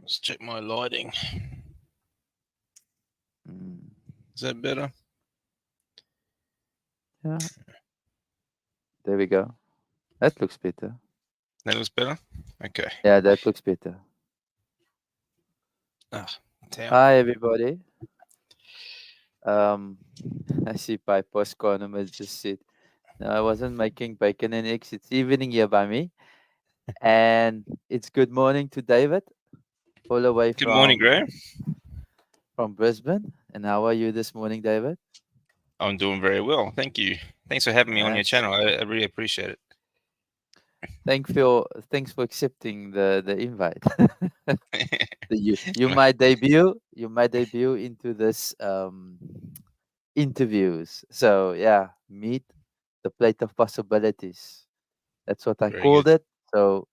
Let's check my lighting. Is that better? Yeah, there we go. That looks better. That looks better? Okay. Yeah, that looks better. Ah, damn. Hi, everybody. Um, I see Pi Postconomer just said, no, I wasn't making bacon and eggs. It's evening here by me. And it's good morning to David, all the way Good morning, from Graham. Brisbane. And how are you this morning, David? I'm doing very well. Thank you. Thanks for having me on your That's channel. I really appreciate it. thanks for accepting the invite. You might debut into this interviews. So yeah, meet the plate of possibilities. That's what I Very good. called it. So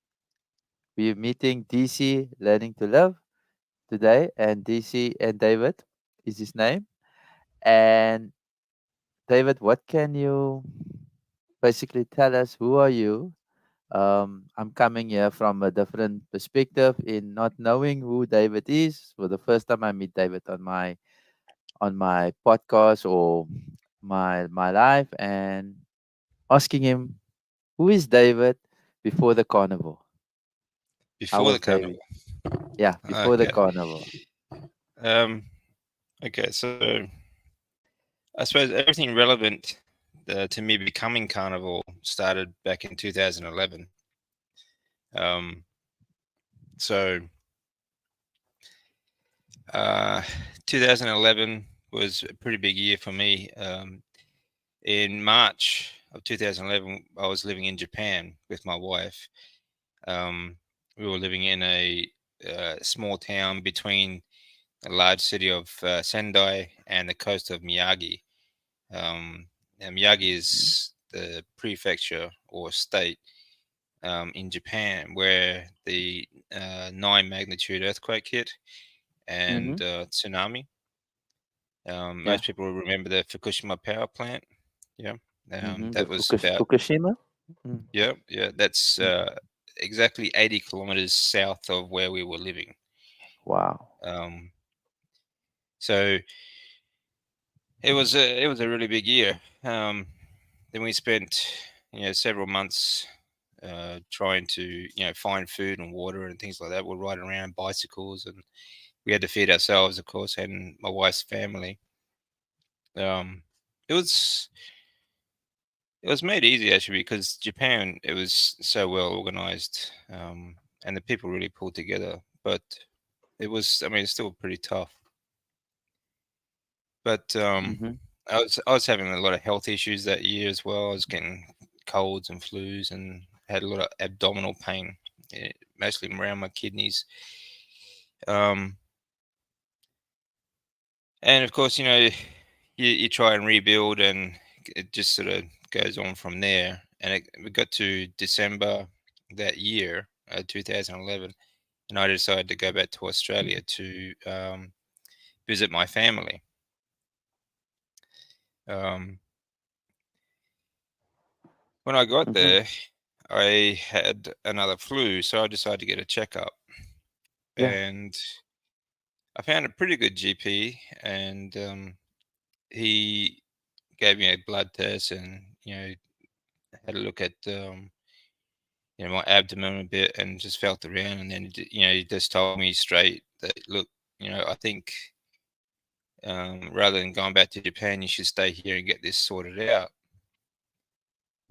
we're meeting DC Learning to Live today, and DC and David is his name. And David, what can you basically tell us? Who are you? I'm coming here from a different perspective in not knowing who David is. For the first time, I meet David on my podcast or my life, and asking him who is David before the carnival. How Before the was carnival. David? Yeah, before the Okay. carnival. Um. Okay. So I suppose everything relevant to me becoming carnival started back in 2011. Um. So, uh, 2011 was a pretty big year for me. In March of 2011, I was living in Japan with my wife. Um, we were living in a small town between a large city of Sendai and the coast of Miyagi. Now Miyagi Mhm, is the prefecture or state in Japan where the 9 magnitude earthquake hit and mhm. tsunami. Yeah. Most people will remember the Fukushima power plant. Yeah, The that was about Fukushima. Mm. yeah. That's Mm. exactly 80 kilometers south of where we were living. Wow. Um, so it was a really big year. Then we spent several months trying to find food and water and things like that. We're riding around bicycles and we had to feed ourselves, of course, and my wife's family. Um, it was it was made easy actually because Japan it was so well organized, and the people really pulled together. But it was, I mean, it's still pretty tough. But Mhm. I was having a lot of health issues that year as well. I was getting colds and flus and had a lot of abdominal pain, mostly around my kidneys. Um, and of course, you try and rebuild, and it just sort of goes on from there. And we got to December that year, 2011, and I decided to go back to Australia to visit my family. Um, when I got Mhm. there, I had another flu, so I decided to get a checkup, Yeah. and I found a pretty good GP, and he gave me a blood test, and had a look at my abdomen a bit, and just felt around, and then he just told me straight that look, I think rather than going back to Japan, you should stay here and get this sorted out.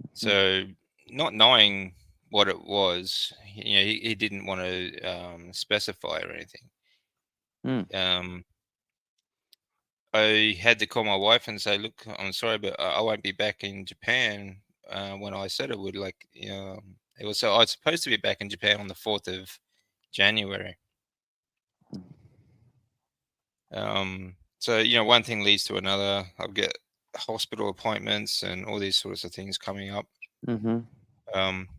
Mm. So, not knowing what it was, he didn't want to specify or anything. Mm. Um, I had to call my wife and say, "Look, I'm sorry, but I won't be back in Japan when I said I would." Like, it was so I was supposed to be back in Japan on the 4th of January. So one thing leads to another. I'll get hospital appointments and all these sorts of things coming up. Mhm. Um,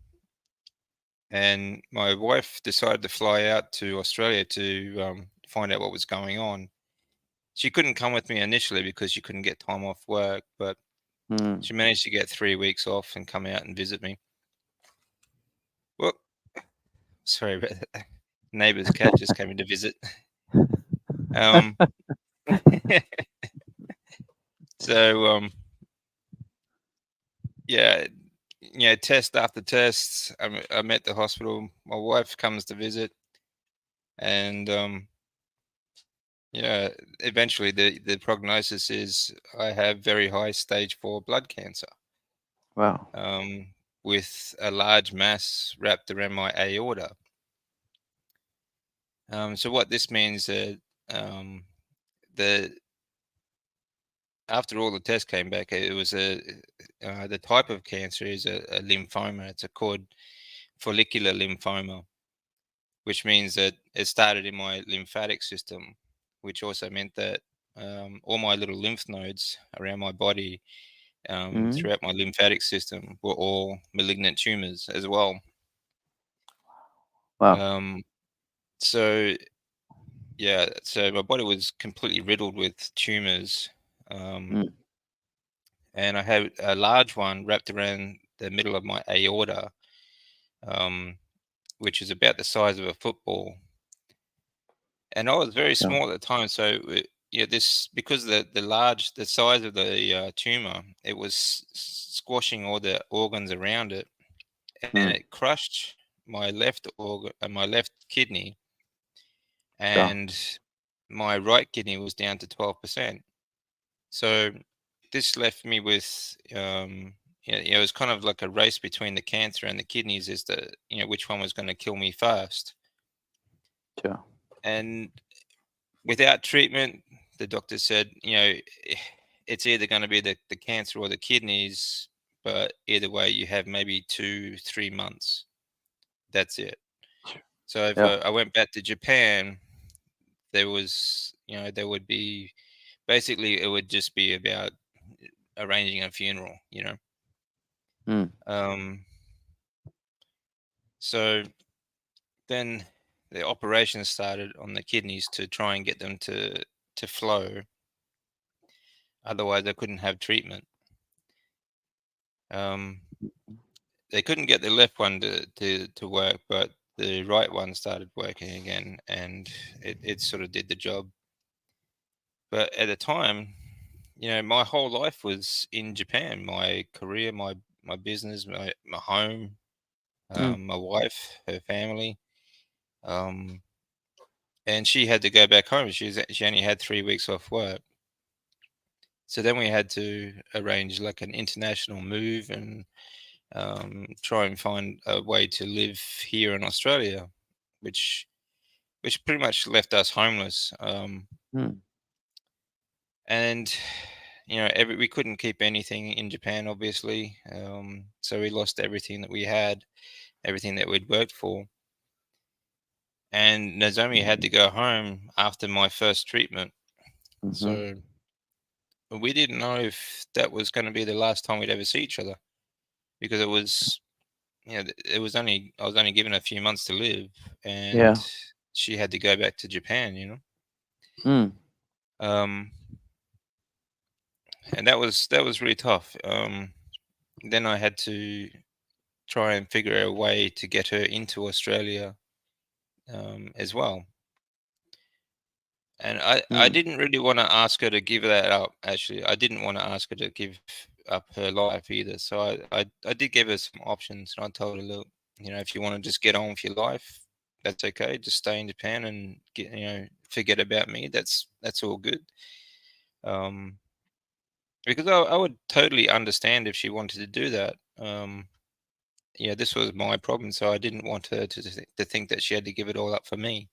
and my wife decided to fly out to Australia to find out what was going on. She couldn't come with me initially because she couldn't get time off work, but Mm. she managed to get 3 weeks off and come out and visit me. Well, sorry about that. neighbor's cat just came in to visit. Um, so yeah, test after test. I'm at the hospital. My wife comes to visit, and yeah, eventually the prognosis is I have very high stage 4 blood cancer, Wow. with a large mass wrapped around my aorta. So what this means that the after all the tests came back, it was the type of cancer is a lymphoma. It's called follicular lymphoma, which means that it started in my lymphatic system, which also meant that all my little lymph nodes around my body, Mm. throughout my lymphatic system, were all malignant tumors as well. Wow. Um, so yeah, so my body was completely riddled with tumors, um, Mm. and I had a large one wrapped around the middle of my aorta, um, which is about the size of a football. And I was very Yeah. small at the time, so yeah, this because the size of the tumor, it was squashing all the organs around it, and Mm. it crushed my left organ, my left kidney, Sure. and my right kidney was down to 12%. So this left me with it was kind of like a race between the cancer and the kidneys, as the which one was going to kill me first. Sure. And without treatment, the doctor said, it's either going to be the cancer or the kidneys, but either way, you have maybe 2, 3 months. That's it. So if Yeah. I went back to Japan, there would be basically it would just be about arranging a funeral. Mm. Um, so then the operation started on the kidneys to try and get them to flow. Otherwise, I couldn't have treatment. Um, they couldn't get the left one to work, but the right one started working again, and it sort of did the job. But at the time, my whole life was in Japan. My career, my business, my home, Mm. my wife, her family, um, and she had to go back home. She only had 3 weeks off work, so then we had to arrange like an international move and try and find a way to live here in Australia, which pretty much left us homeless. Mm. And every we couldn't keep anything in Japan, obviously. So we lost everything that we had, everything that we'd worked for. And Nozomi had to go home after my first treatment. Mm-hmm. So we didn't know if that was going to be the last time we'd ever see each other, because it was, it was only I was only given a few months to live, and Yeah. she had to go back to Japan. Mm. Um, and that was really tough. Then I had to try and figure out a way to get her into Australia, as well. And I Mm. didn't really want to ask her to give that up. Actually, I didn't want to ask her to give up her life either. So I did give her some options, and I told her, look, if you want to just get on with your life, that's okay. Just stay in Japan and forget about me. That's all good. Um, because I would totally understand if she wanted to do that. This was my problem, so I didn't want her to think that she had to give it all up for me.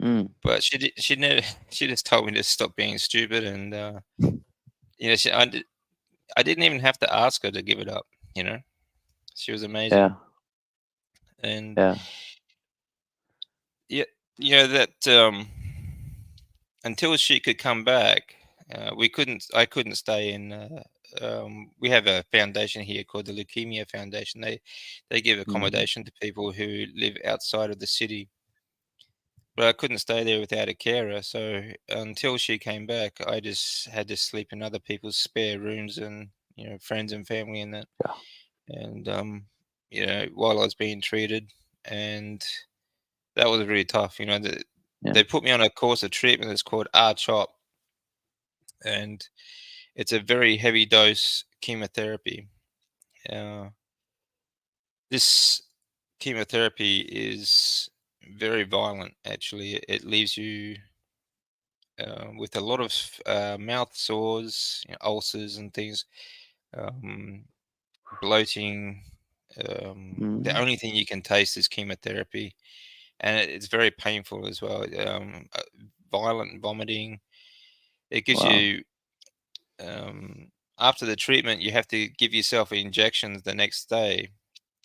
Mm. But she never she just told me to stop being stupid, and I didn't even have to ask her to give it up. You know, she was amazing, Yeah. and Yeah. yeah, that until she could come back, we couldn't. I couldn't stay in. We have a foundation here called the Leukemia Foundation. They give Mm. accommodation to people who live outside of the city, but I couldn't stay there without a carer. So until she came back, I just had to sleep in other people's spare rooms, and friends and family and that. And while I was being treated, and that was really tough. Yeah. They put me on a course of treatment that's called R-CHOP, and it's a very heavy dose chemotherapy. Uh, this chemotherapy is very violent. Actually, it leaves you with a lot of mouth sores, ulcers, and things, um, bloating. The Mm. only thing you can taste is chemotherapy, and it's very painful as well. Violent vomiting. It gives Wow. you after the treatment, you have to give yourself injections the next day.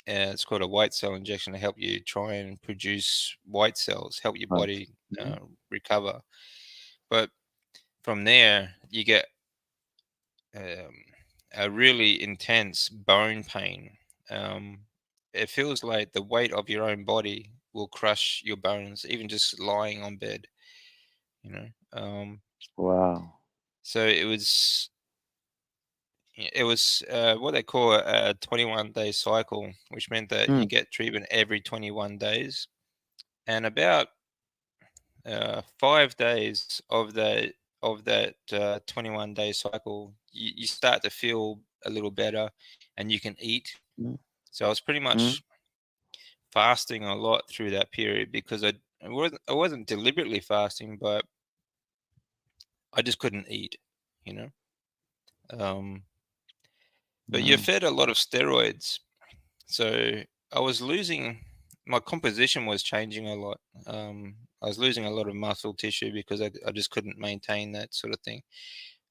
It's called a white cell injection to help you try and produce white cells, help your Right. body Mhm. recover. But from there, you get um, a really intense bone pain. Um, it feels like the weight of your own body will crush your bones, even just lying on bed. You know, Wow. so it was what they call a 21-day cycle, which meant that you Mm. get treatment every 21 days, and about 5 days of that 21-day cycle, you start to feel a little better, and you can eat. Mm. So I was pretty Mm. much fasting a lot through that period because I wasn't deliberately fasting, but I just couldn't eat, you know. Um, but you're Mm. fed a lot of steroids, so I was losing. My composition was changing a lot. I was losing a lot of muscle tissue because I just couldn't maintain that sort of thing,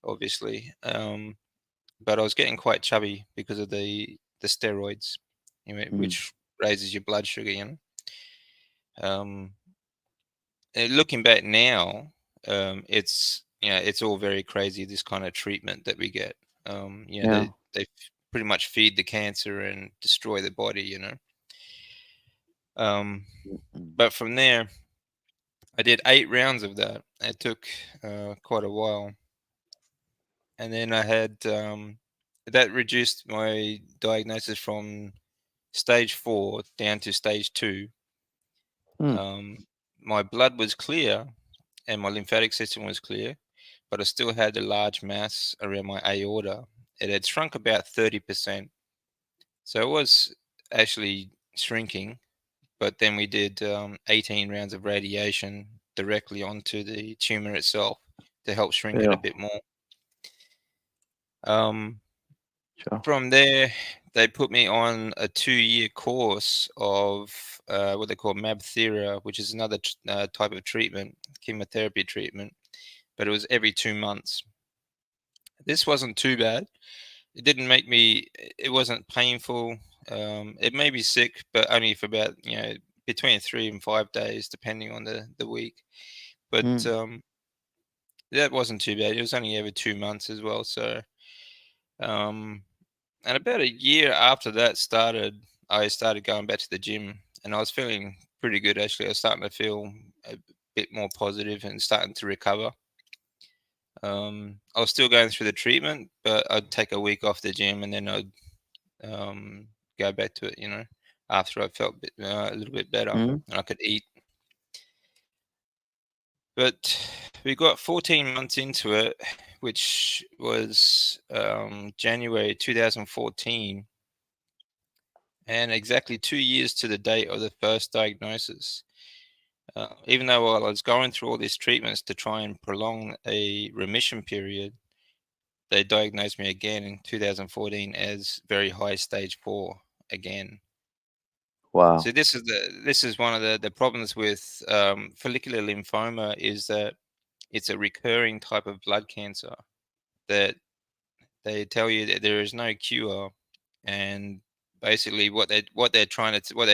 obviously. But I was getting quite chubby because of the steroids, Mm. which raises your blood sugar. Um, Looking back now, it's all very crazy. This kind of treatment that we get, Yeah. they pretty much feed the cancer and destroy the body. Um, Mm. but from there, I did 8 rounds of that. It took quite a while, and then I had that reduced my diagnosis from stage 4 down to stage 2. Mm. Um, my blood was clear and my lymphatic system was clear, but I still had a large mass around my aorta. It had shrunk about 30%. So it was actually shrinking, but then we did 18 rounds of radiation directly onto the tumor itself to help shrink it a Yeah. bit more. Um, Sure. from there, they put me on a 2-year course of what they call MabThera, which is another type of treatment, chemotherapy treatment, but it was every 2 months. This wasn't too bad. It didn't make me, it wasn't painful. It made me sick, but only for about, between 3 and 5 days, depending on the week. But Mm. that wasn't too bad. It was only every 2 months as well. So, um, and about a year after that started, I started going back to the gym, and I was feeling pretty good actually. I was starting to feel a bit more positive and starting to recover. I was still going through the treatment, but I'd take a week off the gym and then I'd go back to it, after I felt a little bit better Mm. and I could eat. But we got 14 months into it, which was January 2014, and exactly 2 years to the date of the first diagnosis. Even though while I was going through all these treatments to try and prolong a remission period, they diagnosed me again in 2014 as very high stage 4 again. So Wow. this is one of the problems with follicular lymphoma is that it's a recurring type of blood cancer that they tell you that there is no cure, and basically what they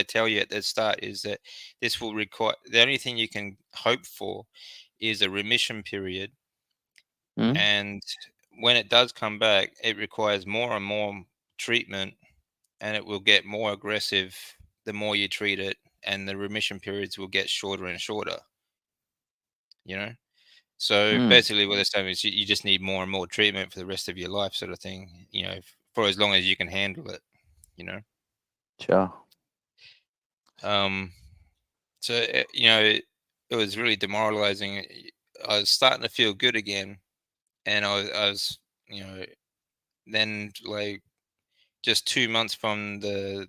tell you at the start is that this will require, the only thing you can hope for is a remission period, Mm. and when it does come back, it requires more and more treatment, and it will get more aggressive the more you treat it, and the remission periods will get shorter and shorter. You know, so Mm. basically, what they're saying is you just need more and more treatment for the rest of your life, sort of thing. For as long as you can handle it. You know, Sure. um, So it was really demoralizing. I was starting to feel good again, and I was you know then like just 2 months from the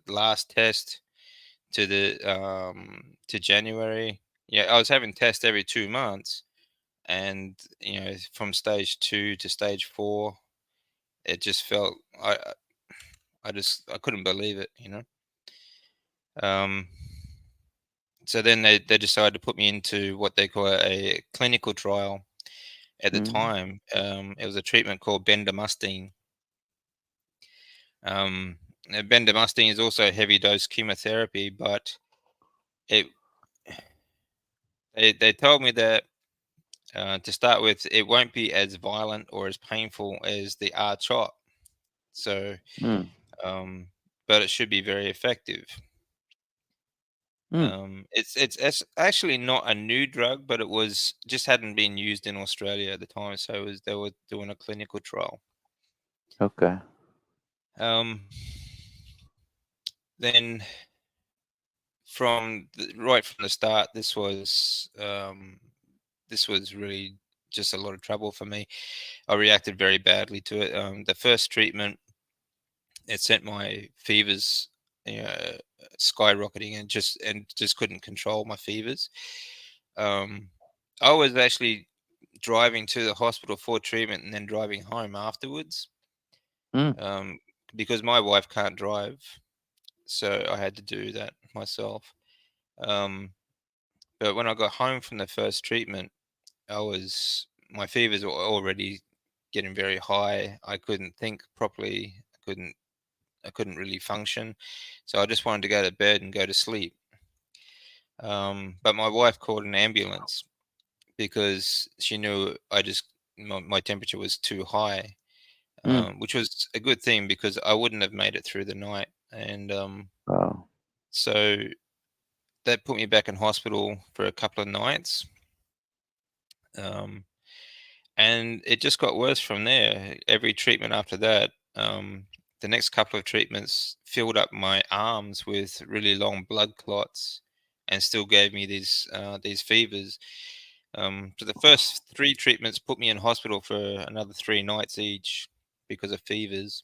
last test to January. Yeah, I was having tests every 2 months, and from stage 2 to stage 4, it just felt I couldn't believe it. Um, so then they decided to put me into what they call a clinical trial. At the Mm. time, it was a treatment called bendamustine. Bendamustine is also heavy dose chemotherapy, but it they told me that to start with, it won't be as violent or as painful as the R-CHOP. So, Mm. um, but it should be very effective. Mm. It's actually not a new drug, but it was just hadn't been used in Australia at the time, so they were doing a clinical trial. Okay. Um, then right from the start, this was really just a lot of trouble for me. I reacted very badly to it. The first treatment, it sent my fevers, you know, skyrocketing, and just couldn't control my fevers. Um, I was actually driving to the hospital for treatment and then driving home afterwards, Mm. um, because my wife can't drive, so I had to do that myself. Um, but when I got home from the first treatment, my fevers were already getting very high. I couldn't think properly. I couldn't really function. So I just wanted to go to bed and go to sleep. But my wife called an ambulance because she knew my temperature was too high, Mm. which was a good thing because I wouldn't have made it through the night. And Wow. so that put me back in hospital for a couple of nights. Um, and it just got worse from there. Every treatment after that, the next couple of treatments filled up my arms with really long blood clots, and still gave me these fevers. So the first three treatments put me in hospital for another 3 nights each because of fevers.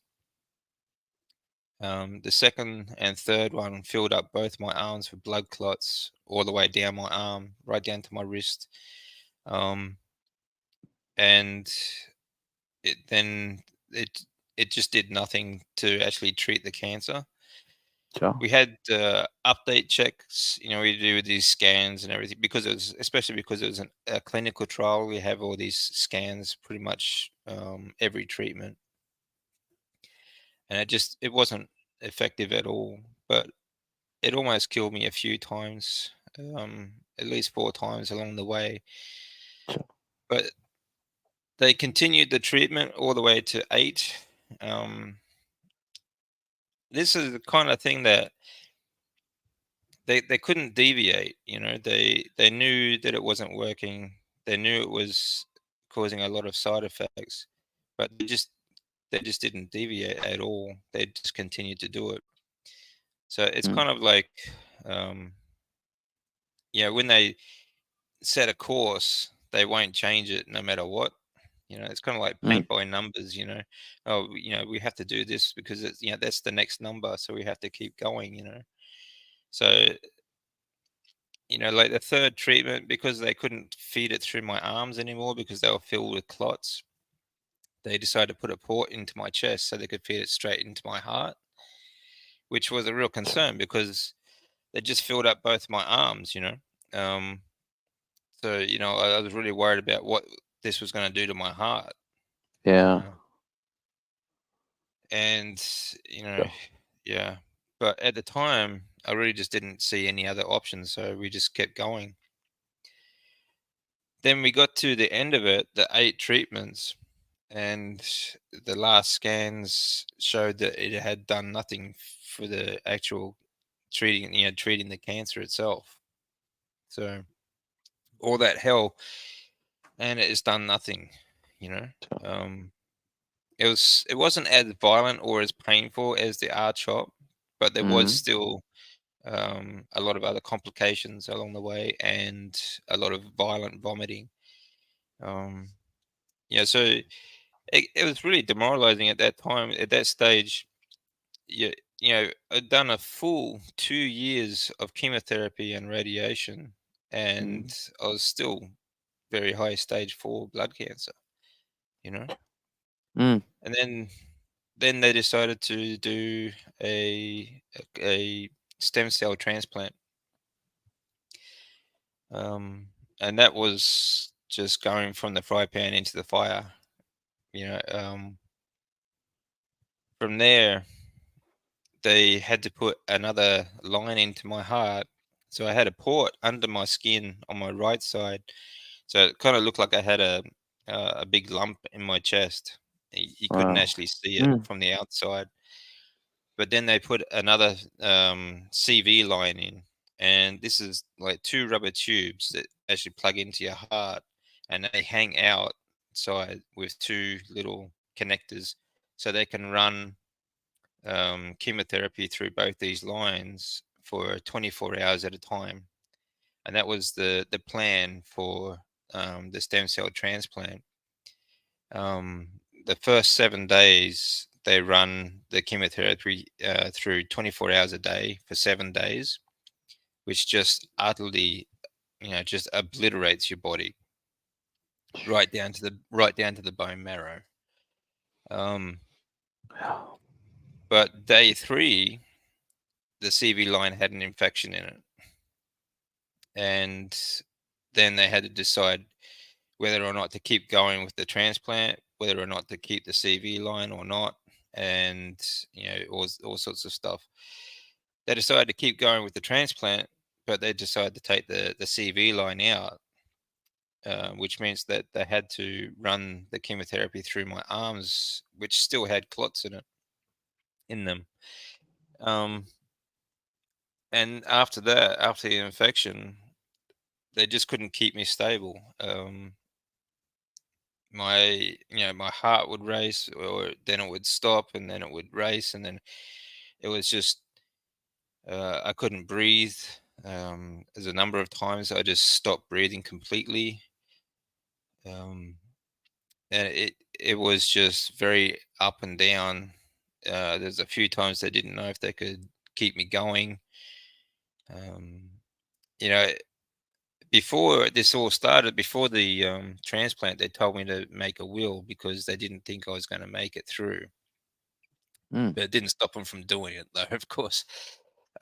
The second and third one filled up both my arms with blood clots all the way down my arm, right down to my wrist. Um, and it then it it just did nothing to actually treat the cancer. Sure. We had update checks, we do these scans and everything because especially because it was a clinical trial. We have all these scans pretty much every treatment, and it wasn't effective at all. But it almost killed me a few times, at least 4 times along the way. Sure. But they continued the treatment all the way to 8. Um, this is the kind of thing that they couldn't deviate. They knew that it wasn't working. They knew it was causing a lot of side effects, but they just didn't deviate at all. They just continued to do it. So it's Mm. kind of like, um, when they set a course, they won't change it no matter what. It's kind of like Mm. paint by numbers. Oh, we have to do this because that's the next number, so we have to keep going. So like the third treatment, because they couldn't feed it through my arms anymore because they were filled with clots, they decided to put a port into my chest so they could feed it straight into my heart, which was a real concern because they just filled up both my arms. Um, so, I was really worried about what this was going to do to my heart. Yeah. Uh, and, you know, Sure. yeah. But at the time, I really just didn't see any other options. So we just kept going. Then we got to the end of it, the 8 treatments, and the last scans showed that it had done nothing for the actual treating the cancer itself. So all that hell, and it has done nothing. You know, Sure. um, it wasn't as violent or as painful as the R chop, but there was Mm. still a lot of other complications along the way, and a lot of violent vomiting. Um, so it was really demoralizing at that time. At that stage, you, I'd done a full 2 years of chemotherapy and radiation, and Mm. I was still very high stage 4 blood cancer, you know. Mm. And then they decided to do a stem cell transplant, um, and that was just going from the fry pan into the fire. You know, from there they had to put another line into my heart, so I had a port under my skin on my right side, so it kind of looked like I had a big lump in my chest. You couldn't Wow. actually see it Mm. from the outside. But then they put another CV line in, and this is like two rubber tubes that actually plug into your heart, and they hang outside with two little connectors, so they can run chemotherapy through both these lines for 24 hours at a time. And that was the plan for the stem cell transplant. Um, the first 7 days, they run the chemotherapy through 24 hours a day for 7 days, which just utterly, just obliterates your body right down to the bone marrow. Um, but day 3, the CV line had an infection in it, and then they had to decide whether or not to keep going with the transplant, whether or not to keep the CV line or not, and all sorts of stuff. They decided to keep going with the transplant, but they decided to take the CV line out, which means that they had to run the chemotherapy through my arms, which still had clots in them. Um, and after that, after the infection, they just couldn't keep me stable. My heart would race, or then it would stop, and then it would race, and then it was just I couldn't breathe. There's a number of times I just stopped breathing completely. um, and it was just very up and down. There's a few times they didn't know if they could keep me going. um, you know Before this all started, before the transplant, they told me to make a will because they didn't think I was going to make it through. Mm. But it didn't stop them from doing it, though, of course.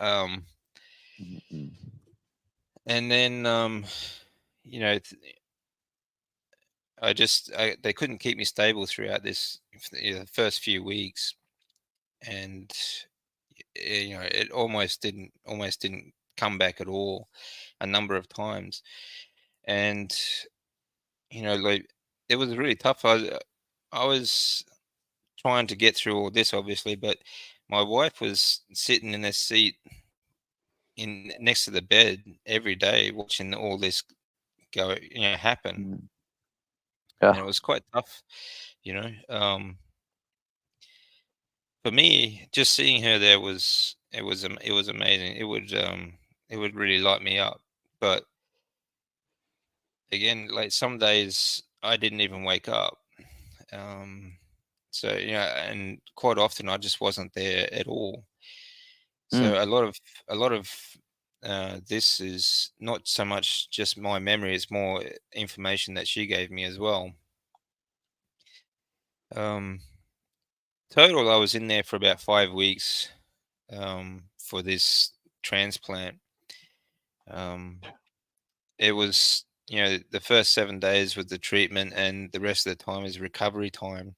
Um, Mm. Mm. and then, you know, th- they couldn't keep me stable throughout this, the first few weeks, and it almost didn't come back at all, a number of times, and like it was really tough. I was trying to get through all this, obviously, but my wife was sitting in a seat in next to the bed every day, watching all this happen, Mm. and it Yeah. was quite tough. For me, just seeing her there it was amazing. It would really light me up. But again, like some days I didn't even wake up. Um, and quite often I just wasn't there at all. Mm. So a lot of this is not so much just my memory; it's more information that she gave me as well. Um, Total, I was in there for about 5 weeks for this transplant. Um, it was, the first 7 days was the treatment, and the rest of the time is recovery time.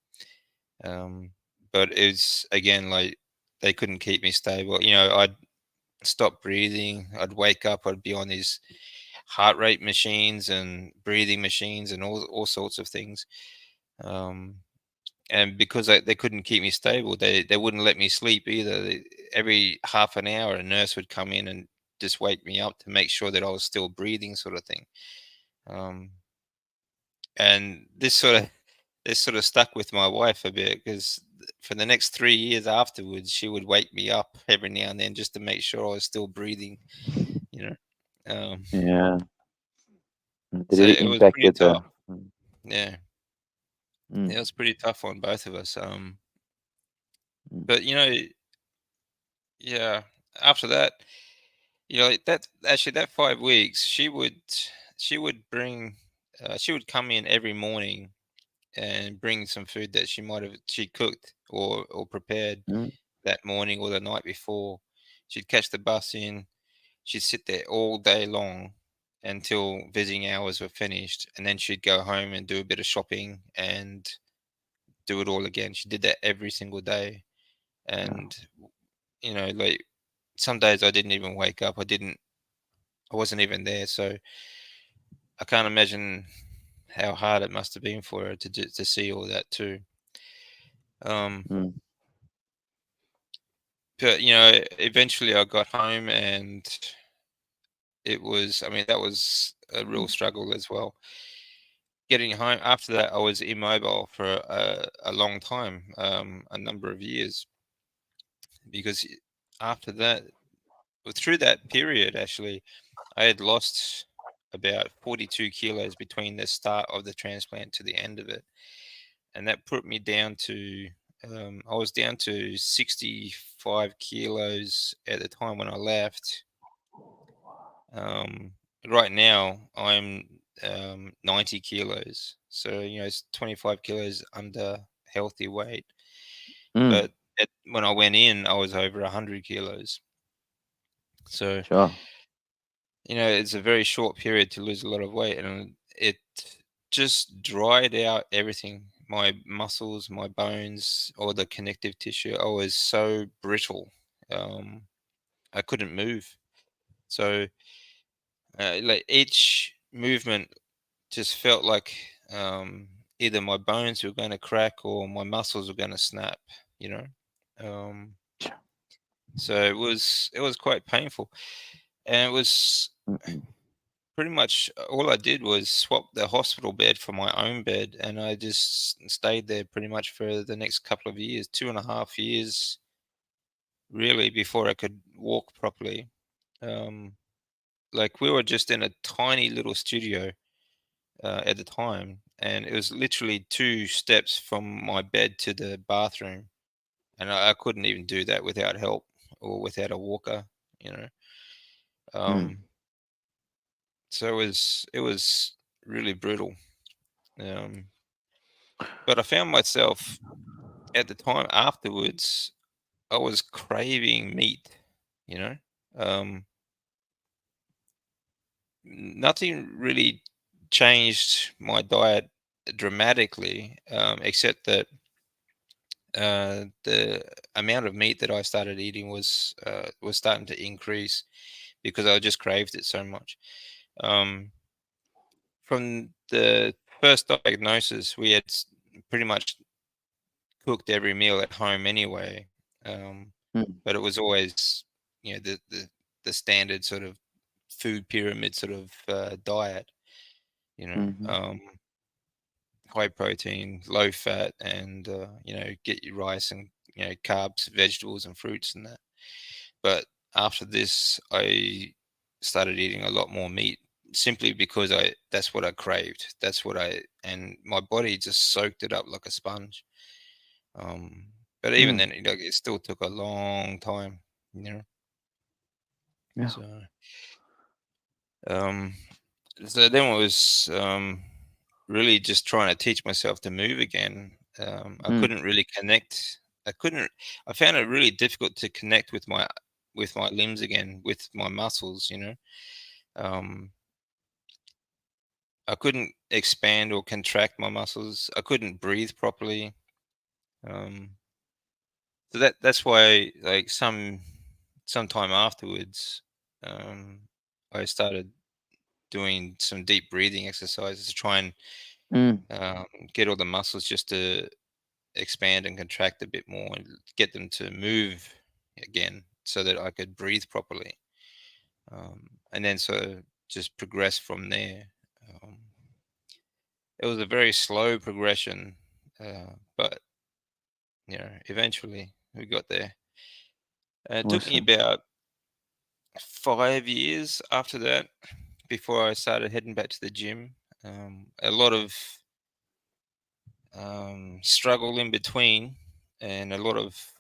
Um, but it's again like they couldn't keep me stable. I'd stop breathing. I'd wake up. I'd be on these heart rate machines and breathing machines and all sorts of things. Um, and because they couldn't keep me stable, they wouldn't let me sleep either. Every half an hour, a nurse would come in and just wake me up to make sure that I was still breathing, sort of thing. Um, and this sort of stuck with my wife a bit because for the next 3 years afterwards, she would wake me up every now and then just to make sure I was still breathing. You know, um, Yeah. It so really it was pretty impacted tough. her. Mm, Yeah, it mm, was pretty tough on both of us. mm, But yeah, after that, that actually that 5 weeks, she would come in every morning and bring some food that she cooked or prepared mm. that morning or the night before. She'd catch the bus in. She'd sit there all day long until visiting hours were finished, and then she'd go home and do a bit of shopping and do it all again. She did that every single day, Yeah. and like some days I didn't even wake up. I wasn't even there, so I can't imagine how hard it must have been for her to see all that too. Um, Mm, but eventually I got home, and I mean, that was a real mm, struggle as well. Getting home after that, I was immobile for a long time, a number of years, because after that, through that period, actually, I had lost about 42 kilos between the start of the transplant to the end of it. And that put me down to, I was down to 65 kilos at the time when I left. Um, right now, I'm 90 kilos. So, it's 25 kilos under healthy weight. mm. But when I went in, I was over 100 kilos. So, Sure. it's a very short period to lose a lot of weight. And it just dried out everything, my muscles, my bones, all the connective tissue. I was so brittle. Um, I couldn't move. So, like each movement just felt like either my bones were going to crack or my muscles were going to snap. You know, um, Sure. so it was quite painful, and it was Mm-mm. pretty much all I did was swap the hospital bed for my own bed, and I just stayed there pretty much for the next couple of years, 2.5 years, really, before I could walk properly. Um, like we were just in a tiny little studio at the time, and it was literally 2 steps from my bed to the bathroom, and I couldn't even do that without help or without a walker. You know, Mm, um, so it was really brutal. Um, but I found myself at the time afterwards, I was craving meat. You know, um, nothing really changed my diet dramatically, except that the amount of meat that I started eating was starting to increase because I just craved it so much. Um, from the first diagnosis, we had pretty much cooked every meal at home anyway, mm, but it was always the standard sort of food pyramid sort of diet. You know, mhm, high protein, low fat, and get your rice and carbs, vegetables, and fruits and that. But after this, I started eating a lot more meat simply because I that's what I craved. And my body just soaked it up like a sponge. Um, but even mm. then, it still took a long time, you know. Yeah. So, um, so then it was really just trying to teach myself to move again. I Mm, couldn't really connect. I couldn't. I found it really difficult to connect with my limbs again, with my muscles. Um, I couldn't expand or contract my muscles. I couldn't breathe properly. Um, so that's why, like sometime afterwards, um, I started doing some deep breathing exercises to try and mm, um, get all the muscles just to expand and contract a bit more and get them to move again so that I could breathe properly. And then so just progress from there. Um, it was a very slow progression, but eventually we got there. It took me Awesome. about 5 years after that before I started heading back to the gym. A lot of struggle in between, and a lot of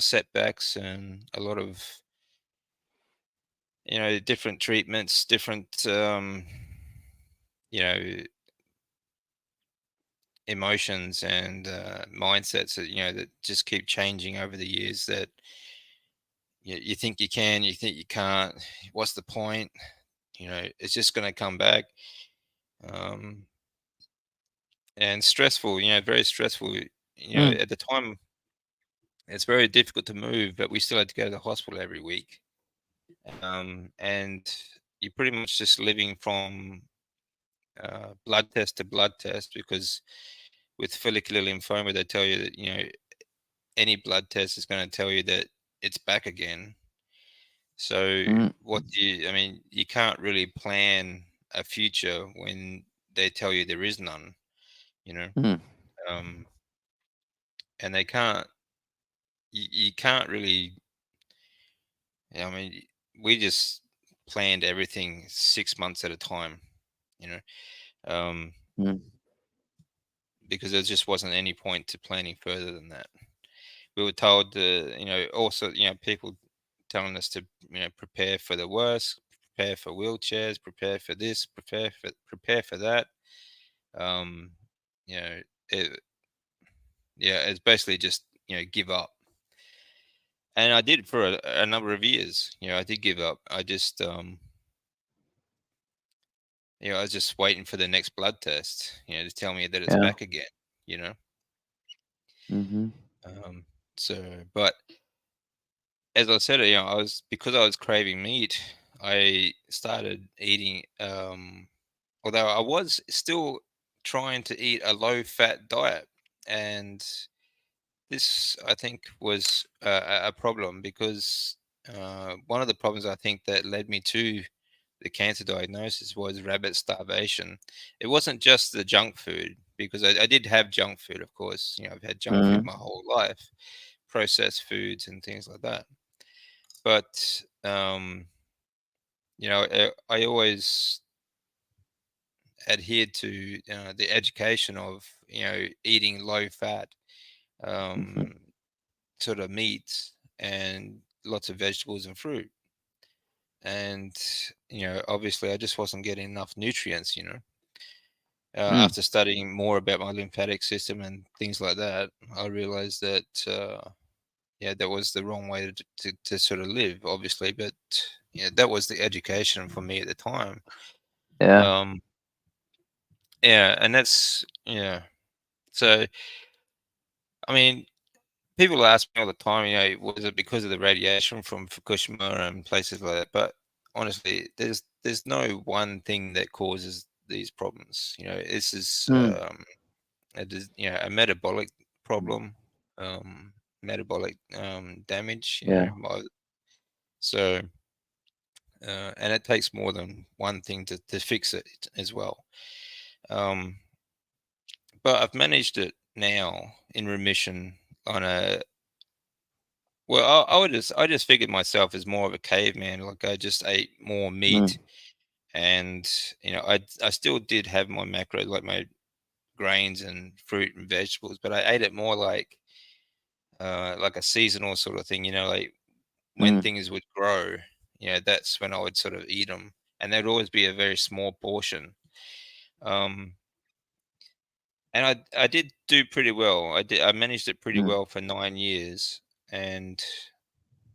setbacks, and a lot of different treatments, different you know emotions and mindsets that that just keep changing over the years. That you think you can, you think you can't. What's the point? It's just going to come back. Um, and stressful. Very stressful. Mm, At the time, it's very difficult to move, but we still had to go to the hospital every week. And you're pretty much just living from blood test to blood test, because with follicular lymphoma, they tell you that any blood test is going to tell you that it's back again. So mm, I mean, you can't really plan a future when they tell you there is none, you know. mm, Um, and they can't, you can't really, I mean, we just planned everything 6 months at a time, you know, um, mm, because there just wasn't any point to planning further than that. We were told to, also, people telling us to, prepare for the worst, prepare for wheelchairs, prepare for this, prepare for that. Um, you know, it, yeah, it's basically just give up. And I did for a number of years. I did give up. I just I was just waiting for the next blood test, to tell me that it's yeah. back again. You know, Mm-hmm. um, but as I said, I was because I was craving meat. I started eating. Although I was still trying to eat a low-fat diet, and this I think was a problem, because one of the problems I think that led me to the cancer diagnosis was rabbit starvation. It wasn't just the junk food, because I did have junk food, of course. I've had junk food Mm, my whole life, processed foods and things like that. But I always adhered to the education of eating low fat, mm-hmm. um, sort of meats, and lots of vegetables and fruit. And obviously, I just wasn't getting enough nutrients. Mm, After studying more about my lymphatic system and things like that, I realized that yeah, that was the wrong way to sort of live, obviously. But that was the education for me at the time. yeah. Um, yeah, and that's yeah. So I mean, people ask me all the time, was it because of the radiation from Fukushima and places like that? But honestly, there's no one thing that causes these problems. This is Mm, a metabolic problem, metabolic damage. yeah. So and it takes more than one thing to fix it as well. Um, but I've managed it now in remission on a well, I just figured myself as more of a caveman. Like, I just ate more Mm, meat, and I still did have my macros, like my grains and fruit and vegetables, but I ate it more like a seasonal sort of thing. Like when mm, things would grow, that's when I would sort of eat them, and there'd always be a very small portion. Um, and I did do pretty well. I managed it pretty mm, well for 9 years, and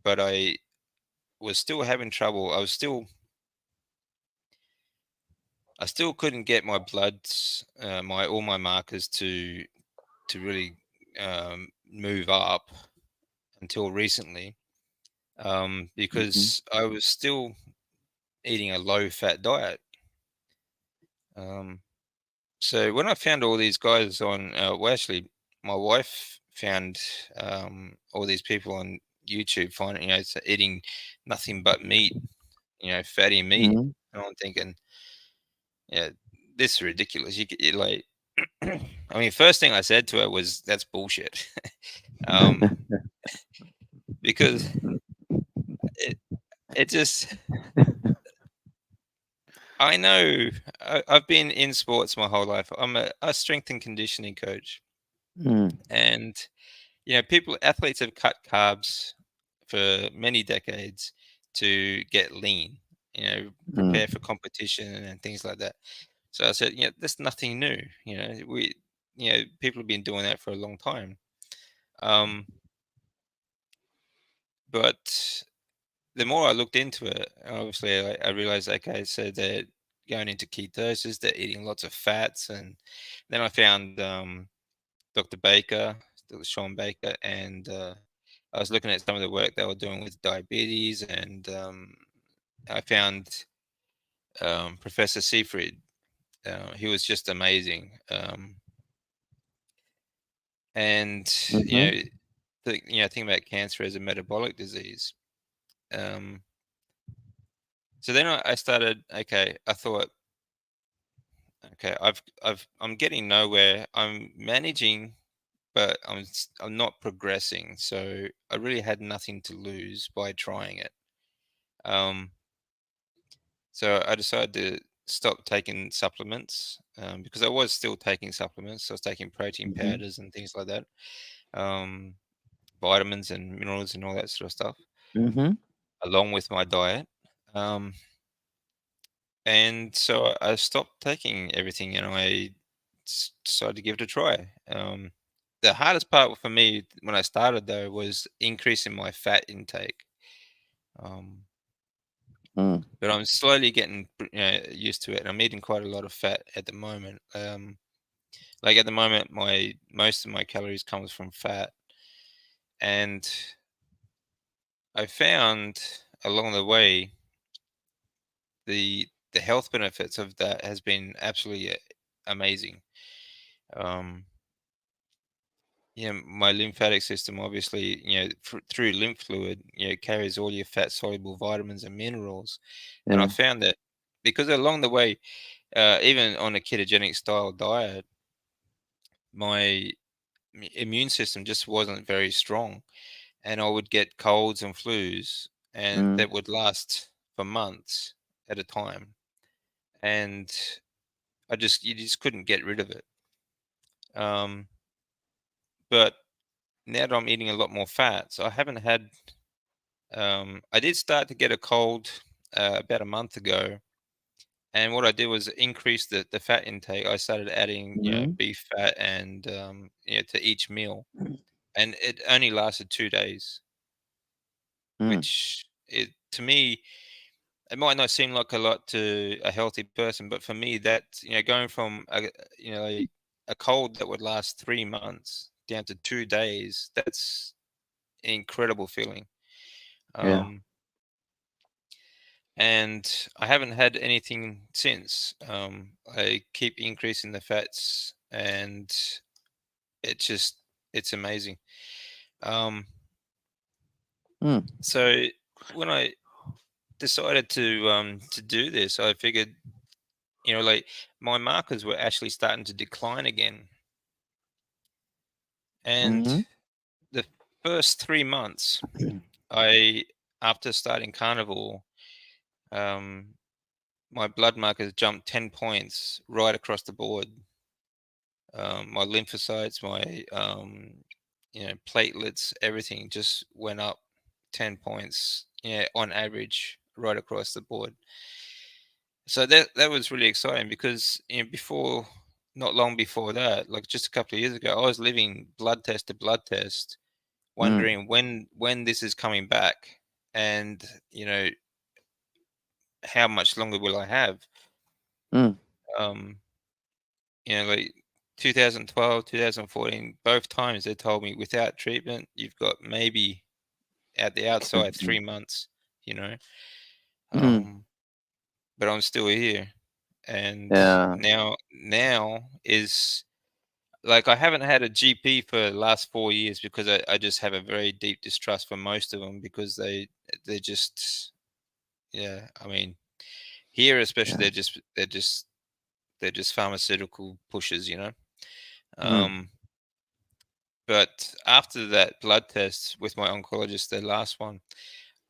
but I was still having trouble. I still couldn't get my bloods, my all my markers to really move up until recently, mm-hmm. because I was still eating a low fat diet. Um, so when I found all these guys on, well, actually, my wife found all these people on YouTube finding, eating nothing but meat, fatty meat, Mm, and I'm thinking, yeah, this is ridiculous. You like. I mean, first thing I said to her was, "That's bullshit," um, because it it just I know I've been in sports my whole life. I'm a strength and conditioning coach, Mm, and athletes have cut carbs for many decades to get lean, prepare mm, for competition and things like that. So I said, that's nothing new. People have been doing that for a long time. Um, but the more I looked into it, obviously I realized, okay, so they're going into ketosis, they're eating lots of fats, and then I found Dr. Baker, Sean Baker, and I was looking at some of the work they were doing with diabetes, and I found Professor Seyfried. He was just amazing, and you mm-hmm, know, think about cancer as a metabolic disease. Um, so then I started. Okay, I thought, okay, I'm getting nowhere. I'm managing, but I'm not progressing. So I really had nothing to lose by trying it. Um, so I decided to stop taking supplements, because I was still taking supplements. I was taking protein mm-hmm, powders and things like that, um, vitamins and minerals and all that sort of stuff, mm-hmm. along with my diet. Um, and so I stopped taking everything, and decided to give it a try. The hardest part for me when I started, though, was increasing my fat intake. Um, Mm, but I'm slowly getting used to it, and I'm eating quite a lot of fat at the moment. Like at the moment, my most of my calories comes from fat, and I found along the way the health benefits of that has been absolutely amazing. Um, my lymphatic system, obviously, through lymph fluid, carries all your fat soluble vitamins and minerals, and I yeah. found that because along the way, even on a ketogenic style diet, my immune system just wasn't very strong, and I would get colds and flus, and Mm, that would last for months at a time, and you just couldn't get rid of it. Um, but now that I'm eating a lot more fat, so I haven't had. I did start to get a cold about a month ago, and what I did was increase the fat intake. I started adding, mm, beef fat and to each meal, and it only lasted 2 days, mm, which to me, it might not seem like a lot to a healthy person, but for me, that going from a cold that would last 3 months down to 2 days, that's an incredible feeling. yeah. Um, and I haven't had anything since. I keep increasing the fats, and it just it's amazing. Um, Mm, so when I decided to do this, I figured, like, my markers were actually starting to decline again. And mm-hmm, the first 3 months, I after starting carnivore, um, my blood markers jumped 10 points right across the board. My lymphocytes, my platelets, everything just went up 10 points, on average, right across the board. So that was really exciting because not long before that, like just a couple of years ago, I was living blood test to blood test, mm, wondering when this is coming back, and how much longer will I have? mm, Um, like 2012, 2014, both times they told me without treatment, you've got maybe at the outside mm, 3 months, you know. mm. Um, but I'm still here, and Yeah, now is like I haven't had a GP for the last 4 years because I just have a very deep distrust for most of them because they're just, yeah. I mean, here especially yeah, they're just pharmaceutical pushers, Mm. But after that blood test with my oncologist, the last one,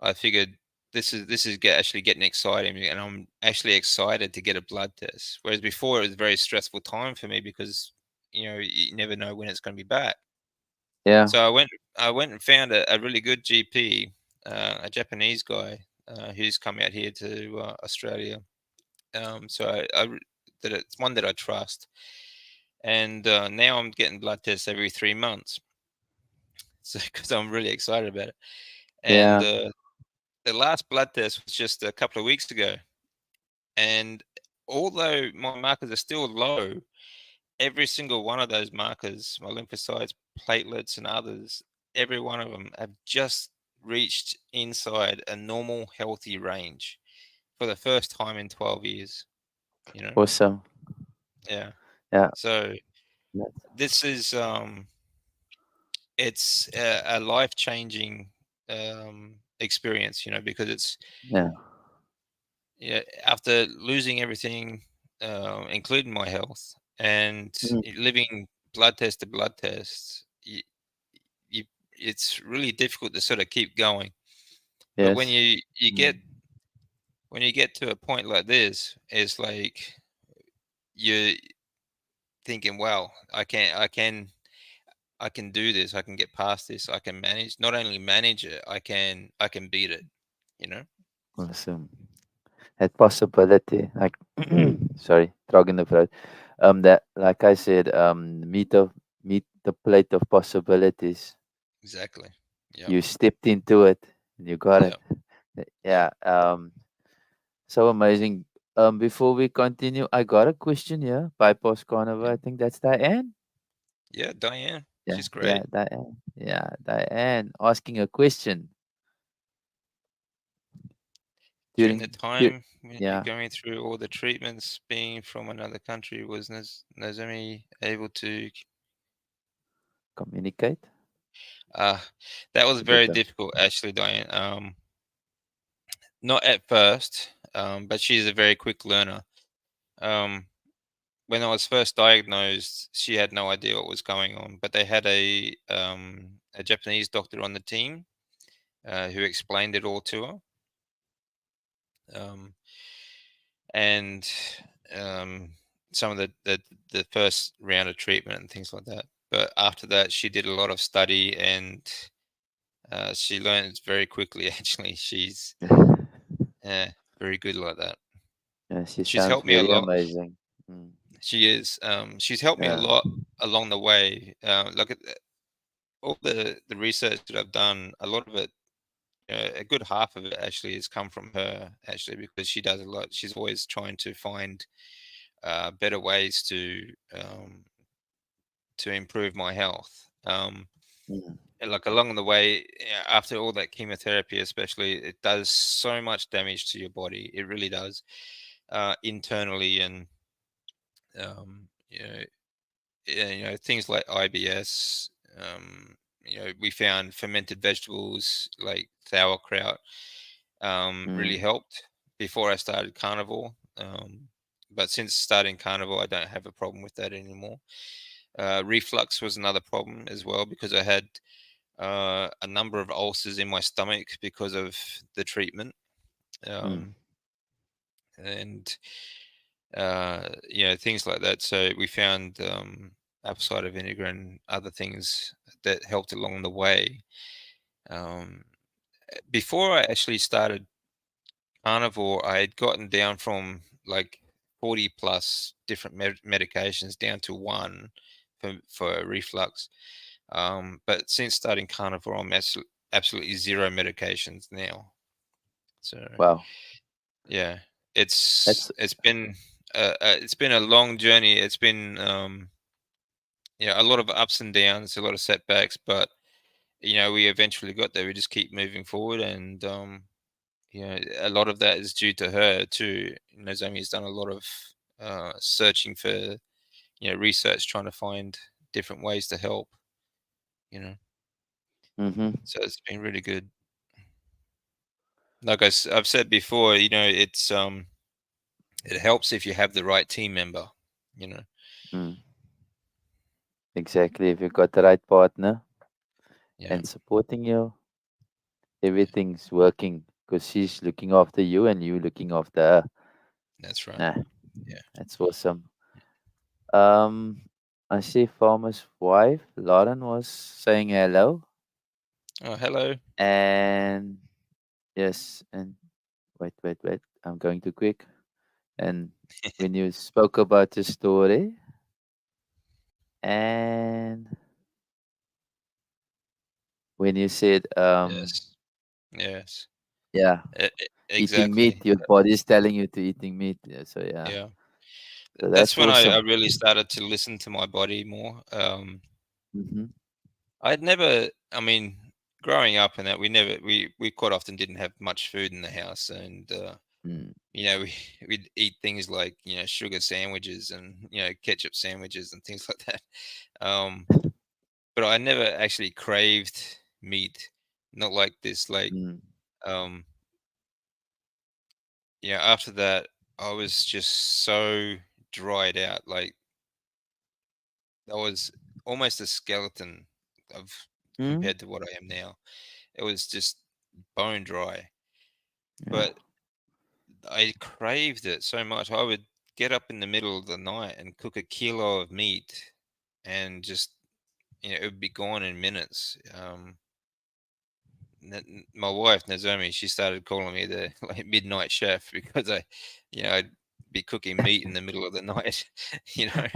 I figured this is actually getting exciting, and I'm actually excited to get a blood test. Whereas before, it was a very stressful time for me because you never know when it's going to be back. Yeah. So I went and found a really good GP, a Japanese guy who's come out here to Australia. So that it's one that I trust, and now I'm getting blood tests every 3 months. So because I'm really excited about it, and Yeah. the last blood test was just a couple of weeks ago, and although my markers are still low, every single one of those markers, my lymphocytes, platelets, and others, every one of them have just reached inside a normal, healthy range for the first time in 12 years. You know, Awesome. yeah. Yeah. So That's, this is it's a life changing experience. Because it's yeah. yeah, after losing everything, including my health, and Mm. living blood test to blood test, you it's really difficult to sort of keep going. But when Yes. you Mm. get to a point like this, it's like you're thinking, "Wow, I can do this. I can get past this. I can manage. Not only manage it, I can beat it." You know. Awesome. That possibility, like, sorry, frog in the throat. That, like I said, meet the plate of possibilities. Exactly. Yep. You stepped into it and you got it. Yep. Yep. Yeah. So amazing. Before we continue, I got a question here. Bypass Carnival. Yep. I think that's Diane. Yeah. Diane, Yeah, she's yeah, great. Diane. Yeah, Diane asking a question During the during. dur- time when you're Yeah, going through all the treatments, being from another country, was Nozomi able to? communicate Uh, that was very better. difficult, actually, Diane. Not at first, but she's a very quick learner. Um, when I was first diagnosed, she had no idea what was going on, but they had a Japanese doctor on the team who explained it all to her. Um, and um, some of the first round of treatment and things like that. But after that, she did a lot of study, and she learned very quickly. Actually, she's very good like that. Yeah, she She's sounds helped me a very lot. amazing. Mm. She is. She's helped me a Yeah. lot along the way. Look at all the research that I've done. A lot of it, a good half of it, actually, has come from her. Actually, because she does a lot. She's always trying to find better ways to improve my health. Mm. And like along the way, after all that chemotherapy, especially, it does so much damage to your body. It really does, internally, and um, you know, things like IBS. We found fermented vegetables like sauerkraut really Mm. helped before I started carnivore. But since starting carnivore, I don't have a problem with that anymore. Reflux was another problem as well because I had a number of ulcers in my stomach because of the treatment. Mm. Um, and things like that. So we found apple cider vinegar and other things that helped along the way. Um, Before I actually started carnivore, I had gotten down from like 40 plus different medications down to one for reflux. But since starting carnivore, I'm absolutely zero medications now. So Wow. yeah, That's it's been a long journey. It's been a lot of ups and downs, a lot of setbacks, but we eventually got there. We just keep moving forward, and a lot of that is due to her too. Nozomi's done a lot of searching for research, trying to find different ways to help. You know, mm-hmm. so it's been really good. Like I've said before, it helps if you have the right team member. You know. Mm. Exactly. If you got the right partner Yeah, and supporting you, everything's working because she's looking after you and you looking after her. that's right. Nah, Yeah. that's awesome. Um, I see Farmer's wife, Lauren, was saying hello. Oh, hello. And yes, and wait. I'm going too quick. And when you spoke about the story, and when you said, Yes. Yes. yeah, eating meat, Exactly. your body is telling you to eating meat. Yeah, so yeah, Yeah. so That's that's when I awesome. really started to listen to my body more. Mm-hmm. I'd never, I mean, growing up and that we quite often didn't have much food in the house, and Mm, we'd eat things like sugar sandwiches and ketchup sandwiches and things like that. Um, but I never actually craved meat, not like this. Like, mm, um, after that, I was just so dried out. Like, I was almost a skeleton of mm, compared to what I am now. It was just bone dry. yeah. But I craved it so much. I would get up in the middle of the night and cook a kilo of meat, and just it would be gone in minutes. My wife Nozomi, she started calling me the like midnight chef because I'd be cooking meat in the middle of the night. you know,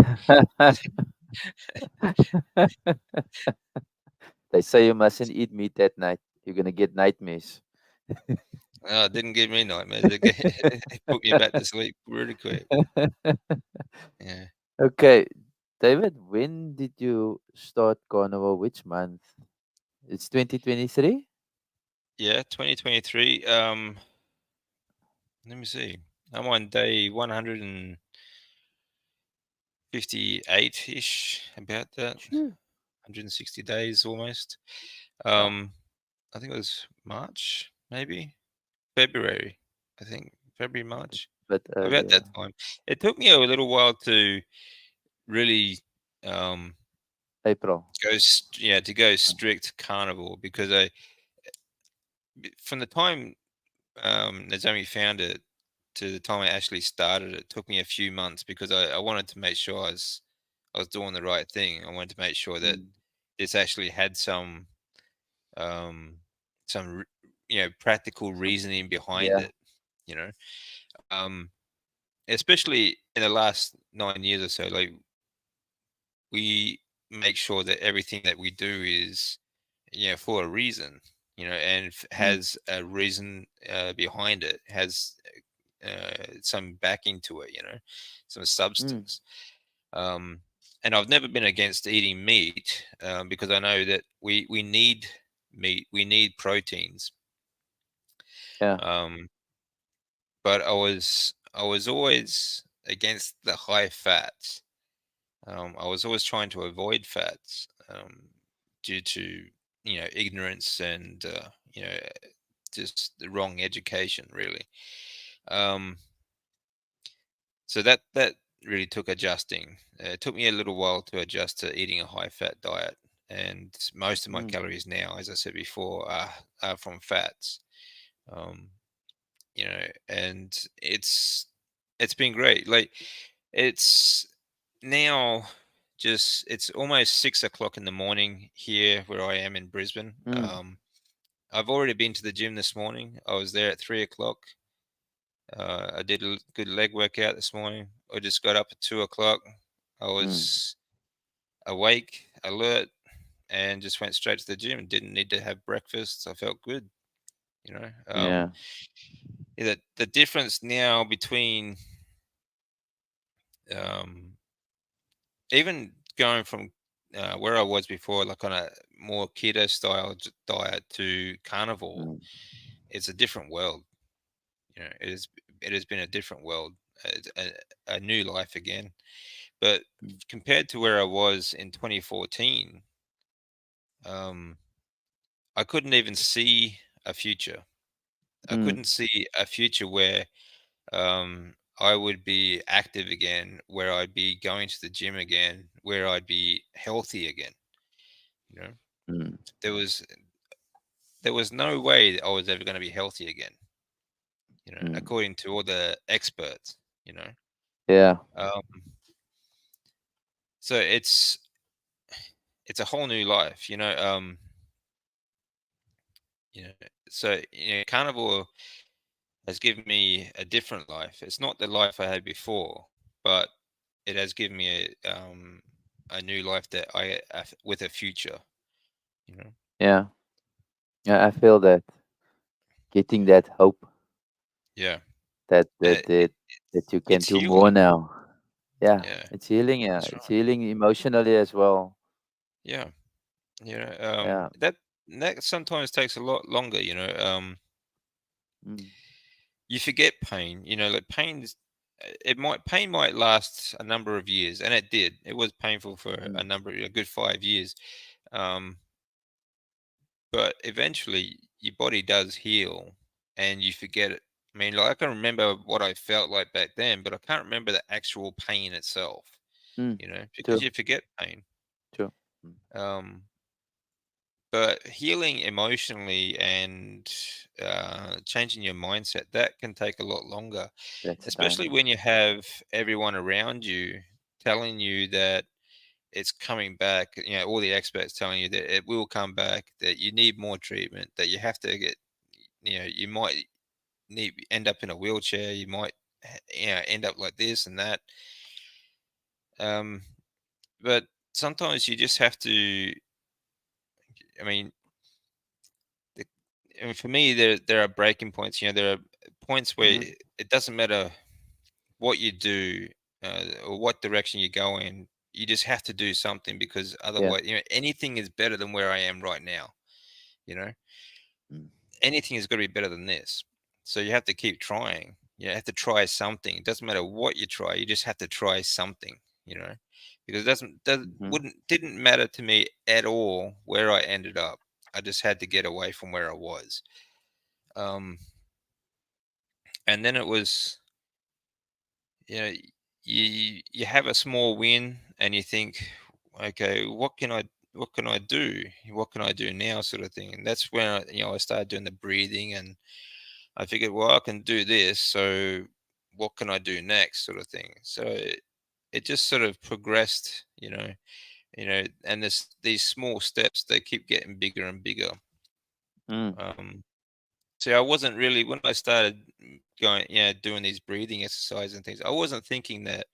They say you mustn't eat meat at night. You're gonna get nightmares. it didn't give me nightmares. It put me back to sleep really quick. Yeah, Okay, David, when did you start Carnival? Which month? It's 2023? yeah. 2023. Let me see. I'm on day 158 ish, about that. Sure. 160 days almost. Yeah, I think it was March, maybe February. I think February, March, but about that earlier. time. It took me a little while to really um, April. to go strict carnivore, because from the time Nozomi found it to the time I actually started it took me a few months, because I wanted to make sure I was doing the right thing. I wanted to make sure that Mm, this actually had um, some practical reasoning behind yeah. it. You know, um, especially in the last 9 years or so, like, we make sure that everything that we do is for a reason, and Mm, has a reason behind it, has some backing to it, some mm, substance. Um, and I've never been against eating meat, because I know that we need meat, we need proteins. yeah. Um, but I was always against the high fats. I was always trying to avoid fats, due to ignorance, and just the wrong education, really. Um, so that really took adjusting. It took me a little while to adjust to eating a high fat diet, and most of my Mm, calories now, as I said before, are from fats. Um, and it's been great. Like, it's now just it's almost 6 o'clock in the morning here where I am in Brisbane. mm, I've already been to the gym this morning. I was there at 3 o'clock. I did a good leg workout this morning. I just got up at 2 o'clock. I mm, was awake, alert, and just went straight to the gym. Didn't need to have breakfast. I felt good. You know, yeah. yeah, the difference now between um, even going from where I was before, like on a more keto style diet, to carnivore, Mm, it's a different world. It has been a different world, a new life again. But mm, compared to where I was in 2014, um, I couldn't even see a future. I mm, couldn't see a future where I would be active again, where I'd be going to the gym again, where I'd be healthy again. You know, Mm, there was there was no way that I was ever going to be healthy again. mm. According to all the experts. You know, Yeah. um, so it's a whole new life. You know, so carnivore has given me a different life. It's not the life I had before, but it has given me a new life that with a future. You know, Yeah. Yeah. I feel that getting that hope yeah, that and that that that you can it's do more healing. now. Yeah. Yeah, It's healing. Yeah. that's It's right. healing emotionally as well. Yeah, Yeah. that sometimes takes a lot longer. Mm, You forget pain. Like pain might last a number of years, and it did. It was painful for mm. a good 5 years. Um, but eventually your body does heal and you forget it. I mean, like, I can remember what I felt like back then, but I can't remember the actual pain itself, Mm. because True. you forget pain. True. Mm. Um, but healing emotionally and changing your mindset, that can take a lot longer, That's especially time. when you have everyone around you telling you that it's coming back. All the experts telling you that it will come back, that you need more treatment, that you have to get, you might end up in a wheelchair, you might, end up like this and that. Um, but sometimes you just have to. I mean, the, I mean, for me, there are breaking points. There are points where Mm-hmm. it doesn't matter what you do, or what direction you go in. You just have to do something, because Yeah. otherwise, anything is better than where I am right now. You know, Mm. anything is going to be better than this. So you have to keep trying. You have to try something. It doesn't matter what you try. You just have to try something. You know, because it Mm-hmm. wouldn't didn't matter to me at all where I ended up. I just had to get away from where I was. Um, and then it was, you know, you have a small win, and you think, okay, what can I do? What can I do now, sort of thing. And that's when I started doing the breathing, and I figured, well, I can do this, so what can I do next, sort of thing. So it just sort of progressed, and these small steps, they keep getting bigger and bigger. Mm. Um, so I wasn't really, when I started going, doing these breathing exercises and things, I wasn't thinking that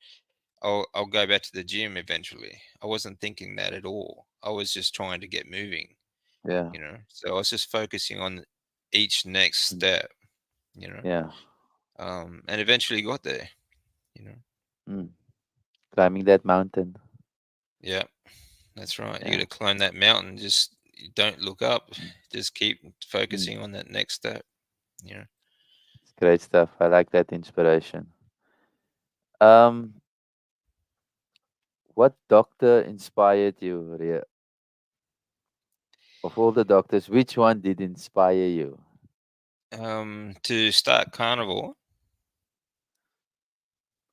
I'll go back to the gym eventually. I wasn't thinking that at all. I was just trying to get moving, Yeah. So I was just focusing on each next Mm. step, you know. Yeah. And eventually got there. You know, Mm. Climbing that mountain. yeah, that's right. You got Yeah. to climb that mountain. Just don't look up. Mm. Just keep Mm. focusing on that next step. You know, It's great stuff. I like that inspiration. Um, what doctor inspired you, Ria? Of all the doctors, which one did inspire you to start carnivore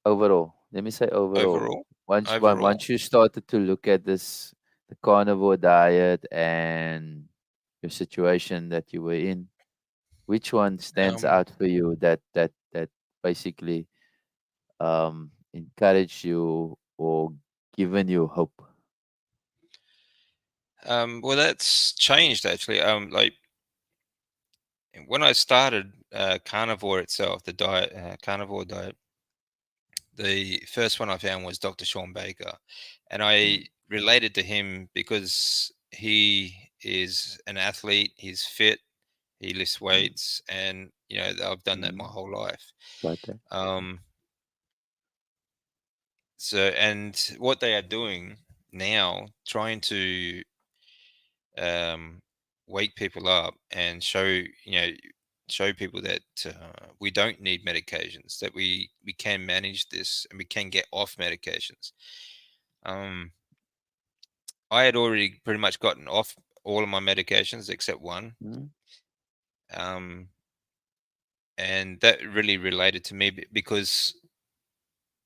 overall? Let me say overall. overall, Once you started to look at this, the carnivore diet and your situation that you were in, which one stands um, out for you that basically encouraged you or given you hope? well, that's changed actually. Like when I started carnivore itself, the diet, carnivore diet, the first one I found was Dr. Sean Baker, and Mm, I related to him because he is an athlete. He's fit. He lifts mm, weights, and I've done that my mm. whole life. Got that. Um, and what they are doing now, trying to um, wake people up and show people that we don't need medications, that we can manage this and we can get off medications. Um, I had already pretty much gotten off all of my medications except one. Mm, Um, and that really related to me because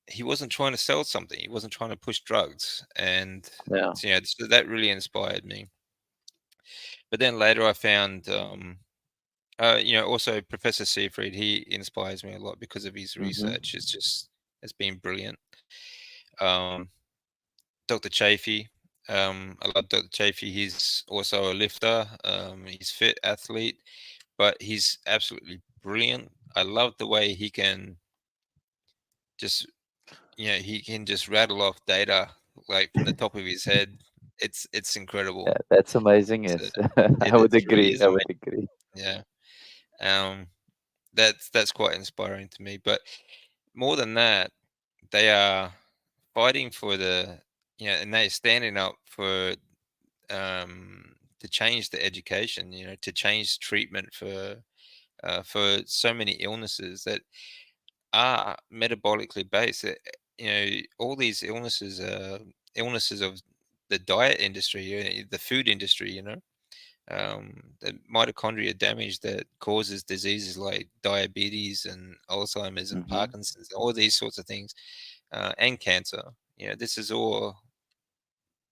he wasn't trying to sell something. He wasn't trying to push drugs, and Yeah. so, so that really inspired me. But then later, I found, also Professor Seyfried. He inspires me a lot because of his Mm-hmm. research. It's been brilliant. Um, Dr. Chafee. I love Dr. Chafee. He's also a lifter. He's fit athlete, but he's absolutely brilliant. I love the way he can just, he can just rattle off data like from the top of his head. It's Yeah, incredible. that's amazing. It's Yes, I it would really agree. is I would amazing. agree. Yeah. Um, that's quite inspiring to me. But more than that, they are fighting for and they're standing up to change the education, to change treatment for so many illnesses that are metabolically based. All these illnesses are illnesses of the diet industry, the food industry. The mitochondria damage that causes diseases like diabetes and Alzheimer's and Mm-hmm. Parkinson's, all these sorts of things, and cancer. This is all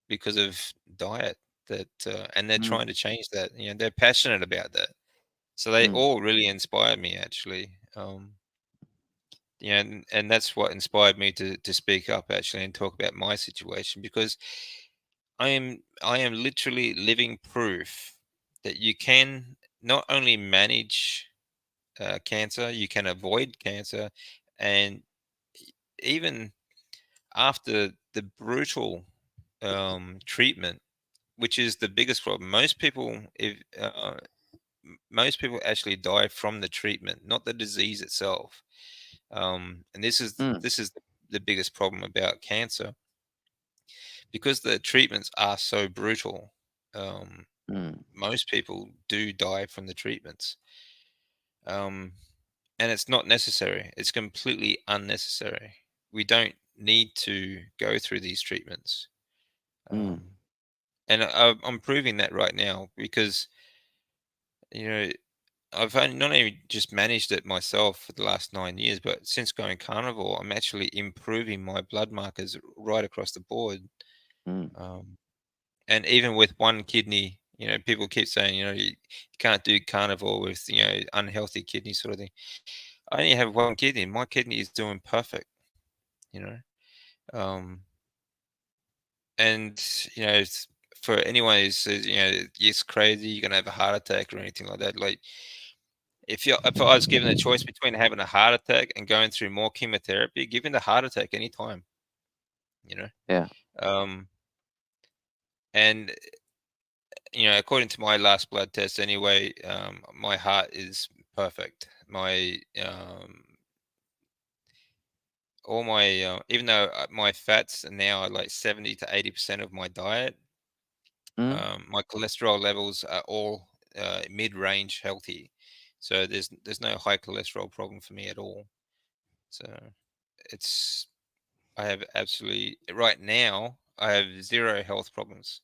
because of diet and they're Mm, trying to change that. They're passionate about that. So they mm, all really inspire me actually. And that's what inspired me to speak up actually and talk about my situation, because I am literally living proof that you can not only manage cancer, you can avoid cancer, and even after the brutal treatment, which is the biggest problem. Most people actually die from the treatment, not the disease itself. And mm, this is the biggest problem about cancer, because the treatments are so brutal. Um, mm, Most people do die from the treatments, um, and it's not necessary. It's completely unnecessary. We don't need to go through these treatments. mm, Um, and I'm proving that right now, because you know I've only not only just managed it myself for the last 9 years, but since going carnivore, I'm actually improving my blood markers right across the board. mm, Um, and even with one kidney, people keep saying, you can't do carnivore with, unhealthy kidney sort of thing. I only have one kidney. My kidney is doing perfect, you know. Um, and for anyone who says, it's crazy, you're gonna have a heart attack or anything like that. Like, if I was given a choice between having a heart attack and going through more chemotherapy, give me the heart attack anytime, you know. yeah. Um, and according to my last blood test, anyway, my heart is perfect. Even though my fats are now like 70 to 80% of my diet, Mm, my cholesterol levels are all mid-range healthy. So there's no high cholesterol problem for me at all. So it's I have absolutely right now I have zero health problems,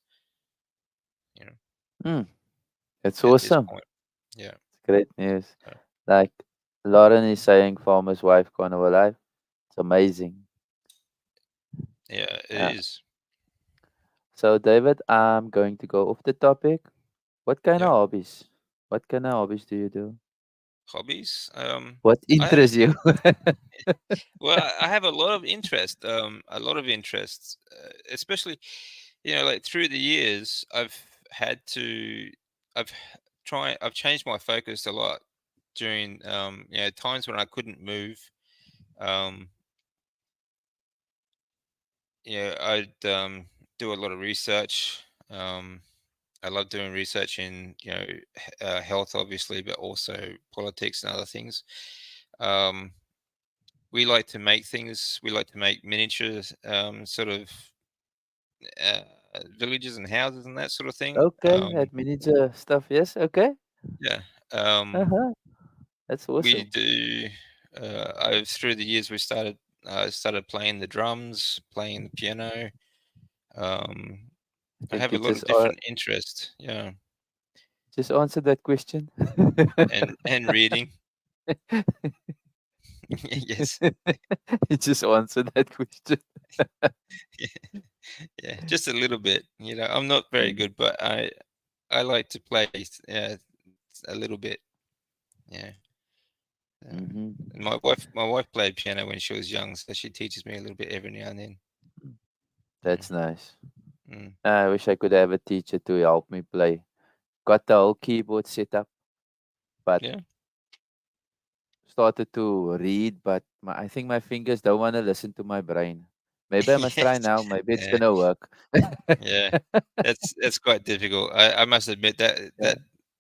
you know, mm. That's at this awesome. point. Yeah. Great news. uh, Like Lauren is saying, farmer's wife, carnival life. It's amazing. Yeah, it Yeah. is. So, David, I'm going to go off the topic. What kind of Yeah. hobbies? What kind of hobbies do you do? Hobbies. What I interests you? Well, I have a lot of interest. A lot of interests, especially, like through the years, had to, I've I've changed my focus a lot during, times when I couldn't move. Um, I'd do a lot of research. I love doing research in, health, obviously, but also politics and other things. Um, we like to make things. We like to make miniatures, sort of uh, villages and houses and that sort of thing. Okay, at miniature stuff. Yes. Okay. Yeah, Uh-huh. That's we awesome. do. Through the years, we started playing the drums, playing the piano. Um, I I think have you a lot of different interests. Yeah, just answered that question. and reading. Yes. You just answered that question. Yeah, just a little bit. I'm not very good, but I like to play a little bit. Yeah. Mm-hmm. And my wife played piano when she was young, so she teaches me a little bit every now and then. Mm, That's nice. mm. I wish I could have a teacher to help me play. Got the whole keyboard set up, but Yeah. started to read, but I think my fingers don't want to listen to my brain. Maybe I must try Yes. now. Maybe it's Yeah. gonna work. Yeah. That's quite difficult. I must admit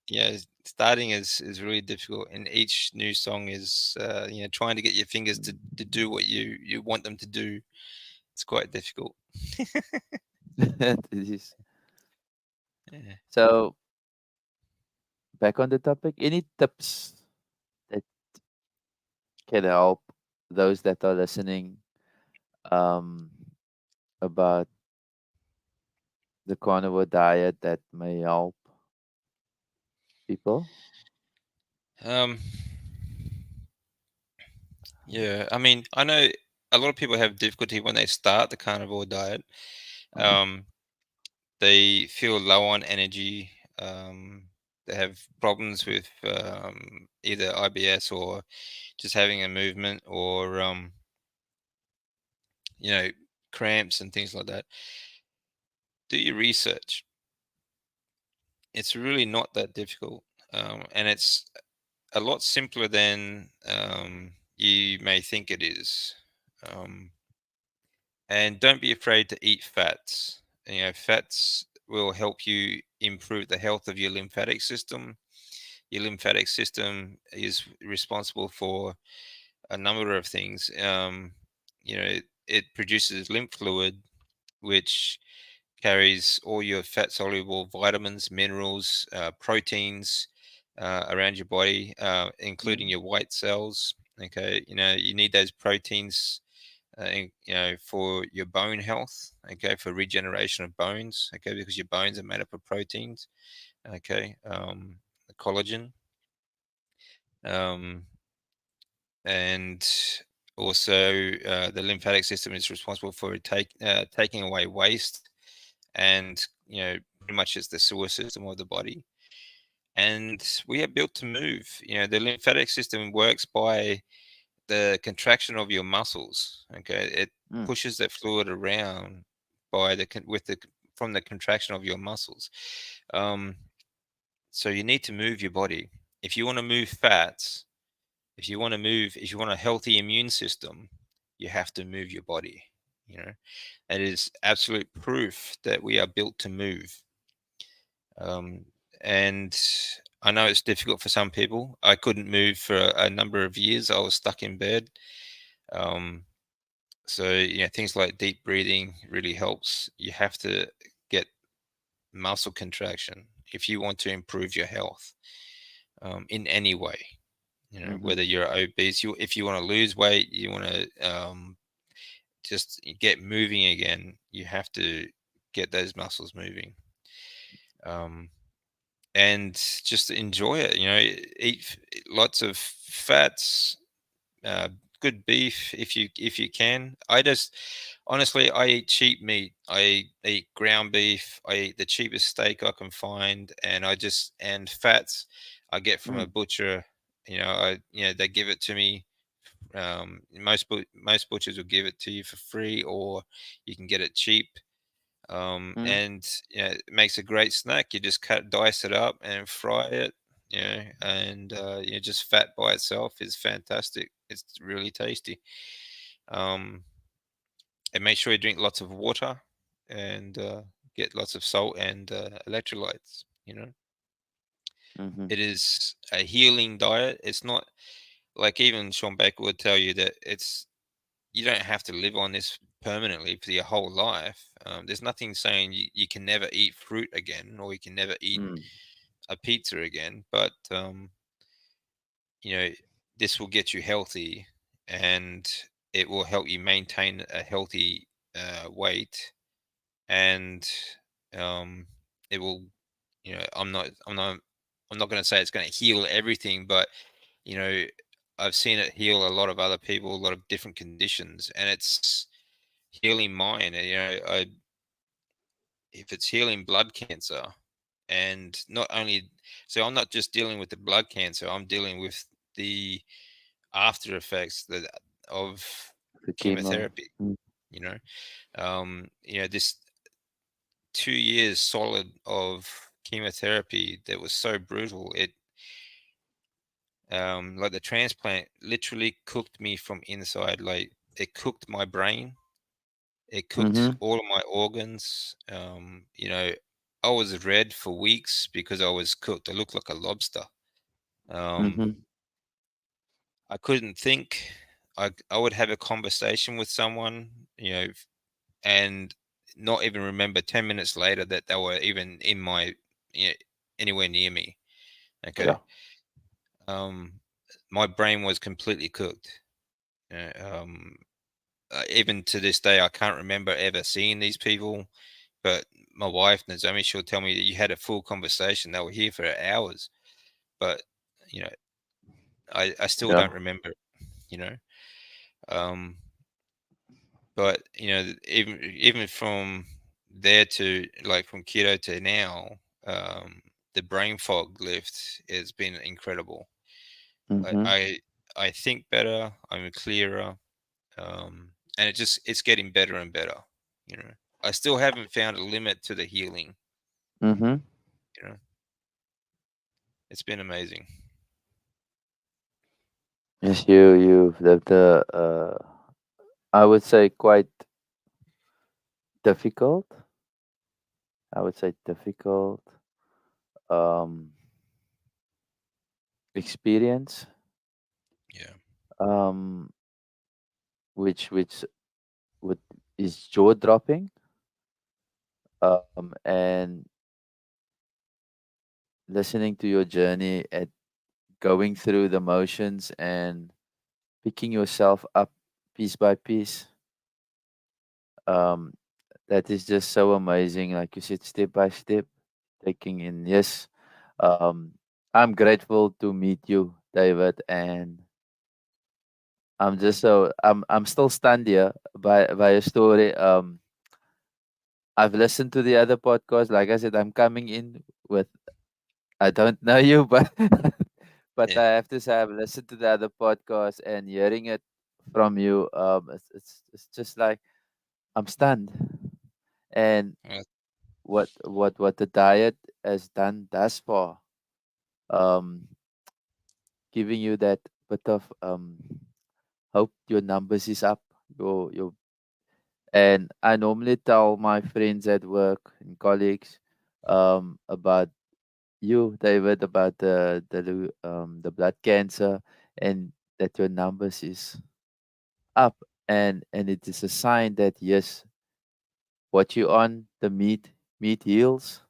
Yeah. starting is really difficult, and each new song is trying to get your fingers to do what you want them to do. It's quite difficult. It is. Yeah. So back on the topic, any tips that can help those that are listening um, about the carnivore diet that may help people? Um, yeah, I mean, I know a lot of people have difficulty when they start the carnivore diet. Mm, Um, they feel low on energy. Um, they have problems with either IBS or just having a movement or you know, cramps and things like that. Do your research. It's really not that difficult, and it's a lot simpler than you may think it is. Um, and don't be afraid to eat fats. Fats will help you improve the health of your lymphatic system. Your lymphatic system is responsible for a number of things. It produces lymph fluid, which carries all your fat soluble vitamins, minerals, proteins around your body, including mm, your white cells. Okay, you need those proteins, for your bone health. Okay, for regeneration of bones. Okay, because your bones are made up of proteins. Okay, collagen, um, and also the lymphatic system is responsible for taking away waste, and pretty much it's the sewer system of the body. And we are built to move. The lymphatic system works by the contraction of your muscles. Okay, it mm, pushes that fluid around by with the from the contraction of your muscles. um, so you need to move your body if you want to move fats. If you want a healthy immune system, you have to move your body. It is absolute proof that we are built to move. um, and I know it's difficult for some people. I couldn't move for a number of years. I was stuck in bed. um, so things like deep breathing really helps. You have to get muscle contraction if you want to improve your health, in any way. mm-hmm, Whether you're obese, if you want to lose weight, you want to just get moving again, you have to get those muscles moving. um, and just enjoy it. Eat lots of fats, uh, good beef if you can. I just honestly, I eat cheap meat. I eat ground beef. I eat the cheapest steak I can find, and fats I get from a mm, butcher. They give it to me. Most butchers will give it to you for free, or you can get it cheap. mm, And it makes a great snack. You just dice it up and fry it. And just fat by itself is fantastic. It's really tasty. Um, and make sure you drink lots of water, and get lots of salt and electrolytes. mm-hmm, It is a healing diet. It's not like, even Sean Baker would tell you that you don't have to live on this permanently for your whole life. There's nothing saying you can never eat fruit again, or you can never eat mm, a pizza again. But you know, this will get you healthy, and it will help you maintain a healthy weight, and um, it will. I'm not going to say it's going to heal everything, but you know, I've seen it heal a lot of other people, a lot of different conditions, and it's healing mine. If it's healing blood cancer, and not only, so I'm not just dealing with the blood cancer, I'm dealing with the after effects of The chemo. chemotherapy. Mm. You know, this 2 years solid of chemotherapy that was so brutal. Like the transplant literally cooked me from inside. Like it cooked my brain. It cooked Mm-hmm. all of my organs. I was red for weeks because I was cooked. I looked like a lobster. Um, Mm-hmm. I couldn't think. I would have a conversation with someone, and not even remember 10 minutes later that they were even in my, you know, anywhere near me. Yeah. Okay. Um, my brain was completely cooked. Uh, um, Even to this day, I can't remember ever seeing these people. But my wife Nozomi, she'll tell me that you had a full conversation. They were here for hours, but you know, I still Yeah. don't remember. You know, um, but even from there to like from keto to now, the brain fog lift has been incredible. I Mm-hmm. I, I think better. I'm clearer. And it's getting better and better. You know, I still haven't found a limit to the healing. Mm-hmm. You know, it's been amazing. Yes, you've lived a I would say quite difficult. I would say difficult um experience, Yeah, um which would is jaw dropping, and listening to your journey at going through the motions and picking yourself up piece by piece. um that is just so amazing, like you said, step by step, taking in. Yes. I'm grateful to meet you, David, and I'm still stunned here by your story. I've listened to the other podcast. Like I said, I'm coming in with, I don't know you, but but yeah, I have to say I've listened to the other podcast and hearing it from you. It's just like I'm stunned. And uh, what the diet has done thus far, um, giving you that bit of hope your numbers is up. Your And I normally tell my friends at work and colleagues about you, David, about the blood cancer, and that your numbers is up, and it is a sign that yes, what you on the meat heals.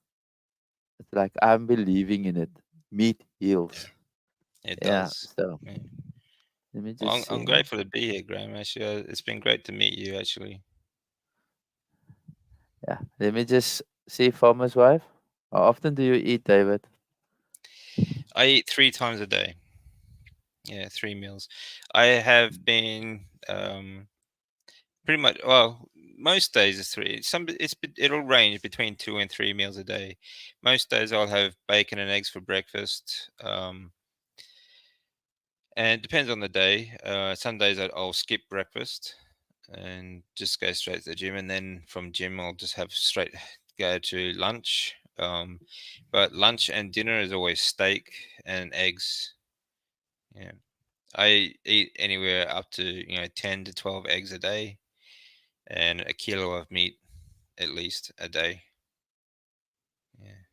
It's like I'm believing in it. Meat yeah, heals. it Yeah. does. So Yeah. let me Well, just I'm see. grateful to be here, Graham. Actually, it's been great to meet you. Actually, Yeah. Let me just see, farmer's wife. How often do you eat, David? I eat 3 times a day. Yeah, 3 meals. I have been pretty much, well, most days is three. It'll range between 2 and 3 meals a day. Most days I'll have bacon and eggs for breakfast. And it depends on the day. Some days I'll skip breakfast and just go straight to the gym, and then from gym I'll just have straight go to lunch. But lunch and dinner is always steak and eggs. Yeah, I eat anywhere up to 10 to 12 eggs a day and a kilo of meat at least a day. Yeah,